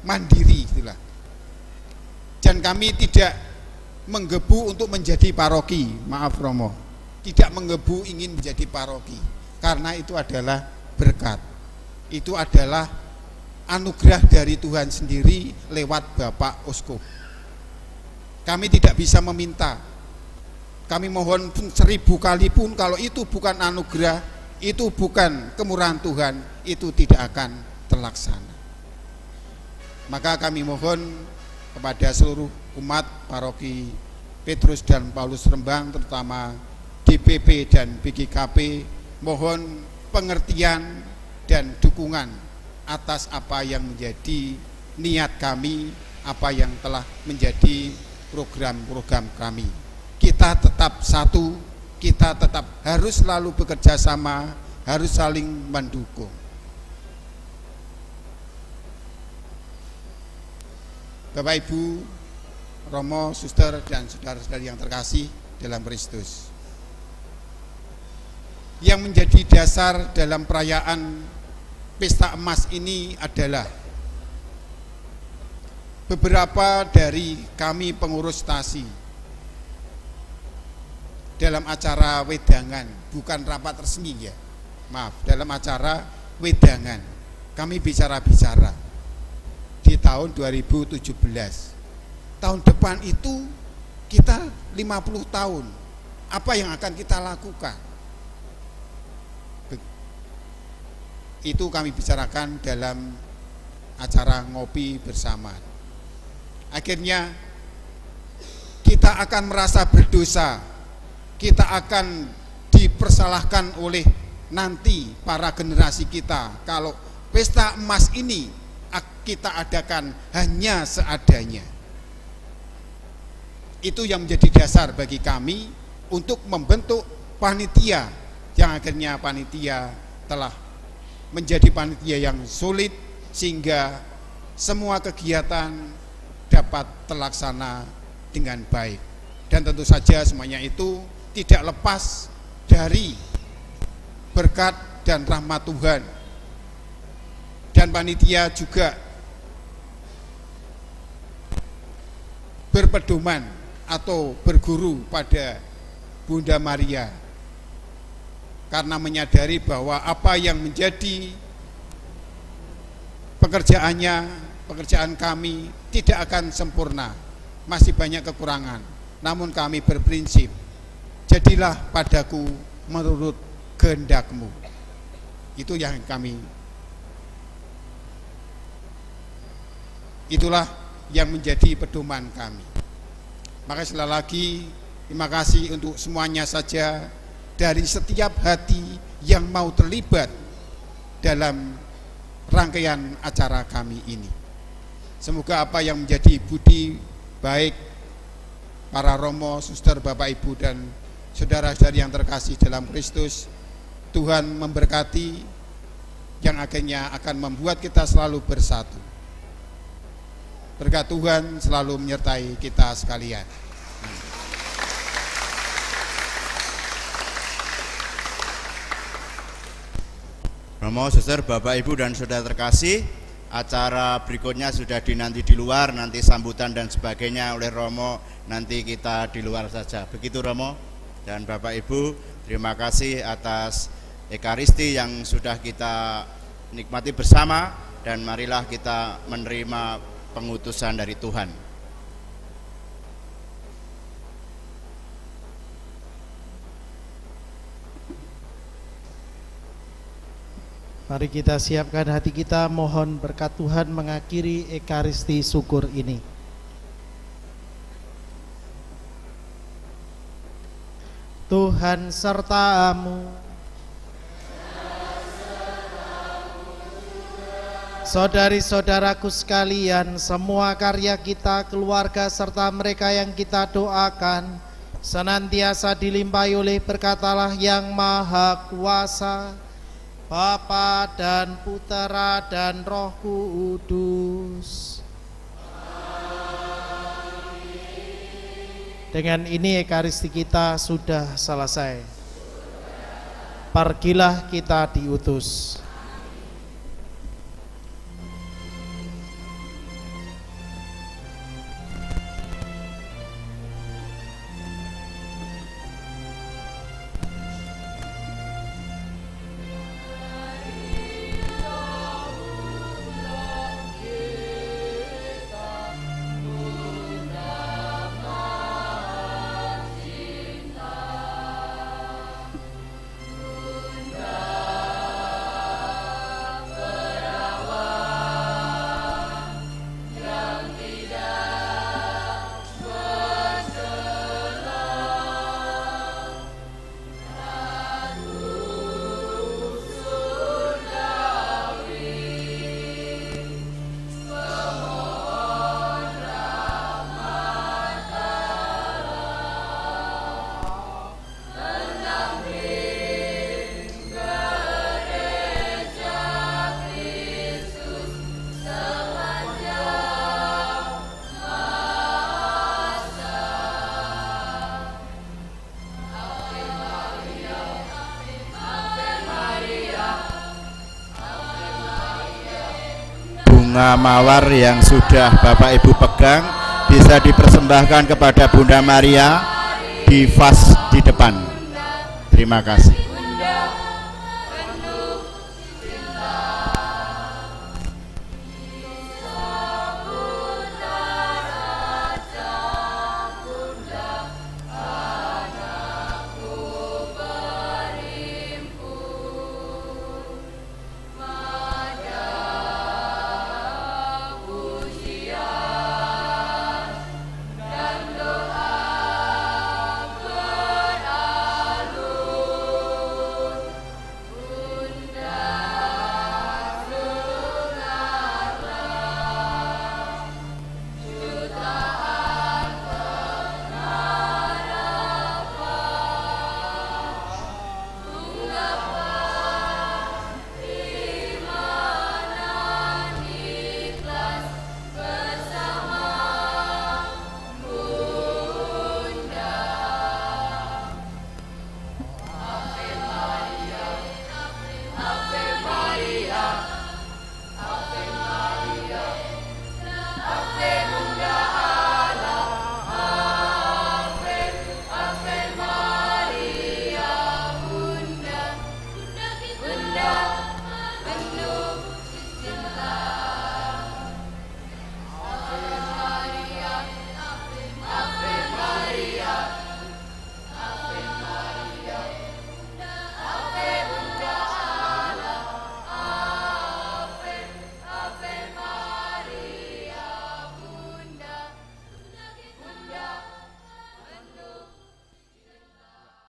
[SPEAKER 7] mandiri itulah. Dan kami tidak menggebu untuk menjadi paroki, maaf Romo, tidak menggebu ingin menjadi paroki, karena itu adalah berkat, itu adalah anugerah dari Tuhan sendiri lewat Bapak Uskup. Kami tidak bisa meminta, kami mohon 1000 kali pun, kalau itu bukan anugerah, itu bukan kemurahan Tuhan, itu tidak akan terlaksana. Maka kami mohon kepada seluruh umat paroki Petrus dan Paulus Rembang, terutama DPP dan BGKP, mohon pengertian dan dukungan atas apa yang menjadi niat kami, apa yang telah menjadi program-program kami. Kita tetap satu, kita tetap harus selalu bekerja sama, harus saling mendukung. Bapak Ibu, Romo, Suster, dan saudara-saudari yang terkasih dalam Kristus, yang menjadi dasar dalam perayaan Pesta Emas ini adalah beberapa dari kami pengurus stasi dalam acara wedangan, bukan rapat resmi ya, maaf, dalam acara wedangan kami bicara-bicara di tahun 2017. Tahun depan itu kita 50 tahun, apa yang akan kita lakukan? Itu kami bicarakan dalam acara ngopi bersama. Akhirnya kita akan merasa berdosa, kita akan dipersalahkan oleh nanti para generasi kita kalau pesta emas ini kita adakan hanya seadanya. Itu yang menjadi dasar bagi kami untuk membentuk panitia, yang akhirnya panitia telah menjadi panitia yang solid sehingga semua kegiatan dapat terlaksana dengan baik. Dan tentu saja semuanya itu tidak lepas dari berkat dan rahmat Tuhan. Dan panitia juga berpedoman atau berguru pada Bunda Maria, karena menyadari bahwa apa yang menjadi pekerjaan kami tidak akan sempurna, masih banyak kekurangan. Namun kami berprinsip, jadilah padaku menurut kehendak-Mu. Itu yang kami, itulah yang menjadi pedoman kami. Maka sekali lagi terima kasih untuk semuanya saja dari setiap hati yang mau terlibat dalam rangkaian acara kami ini. Semoga apa yang menjadi budi baik para Romo, Suster, Bapak Ibu, dan saudara-saudari yang terkasih dalam Kristus, Tuhan memberkati, yang akhirnya akan membuat kita selalu bersatu. Berkat Tuhan selalu menyertai kita sekalian.
[SPEAKER 1] Romo, Suster, Bapak, Ibu, dan saudara terkasih, acara berikutnya sudah dinanti di luar, nanti sambutan dan sebagainya oleh Romo, nanti kita di luar saja. Begitu Romo dan Bapak Ibu, terima kasih atas Ekaristi yang sudah kita nikmati bersama. dan marilah kita menerima pengutusan dari Tuhan.
[SPEAKER 2] Mari kita siapkan hati kita, mohon berkat Tuhan mengakhiri Ekaristi syukur ini. Tuhan sertamu. Saudari-saudaraku sekalian, semua karya kita, keluarga, serta mereka yang kita doakan senantiasa dilimpahi oleh berkat Allah yang Maha Kuasa, Bapa dan Putera dan Roh Kudus. Dengan ini Ekaristi kita sudah selesai. Pergilah kita diutus.
[SPEAKER 1] Bunga mawar yang sudah Bapak Ibu pegang bisa dipersembahkan kepada Bunda Maria di vas di depan. Terima kasih.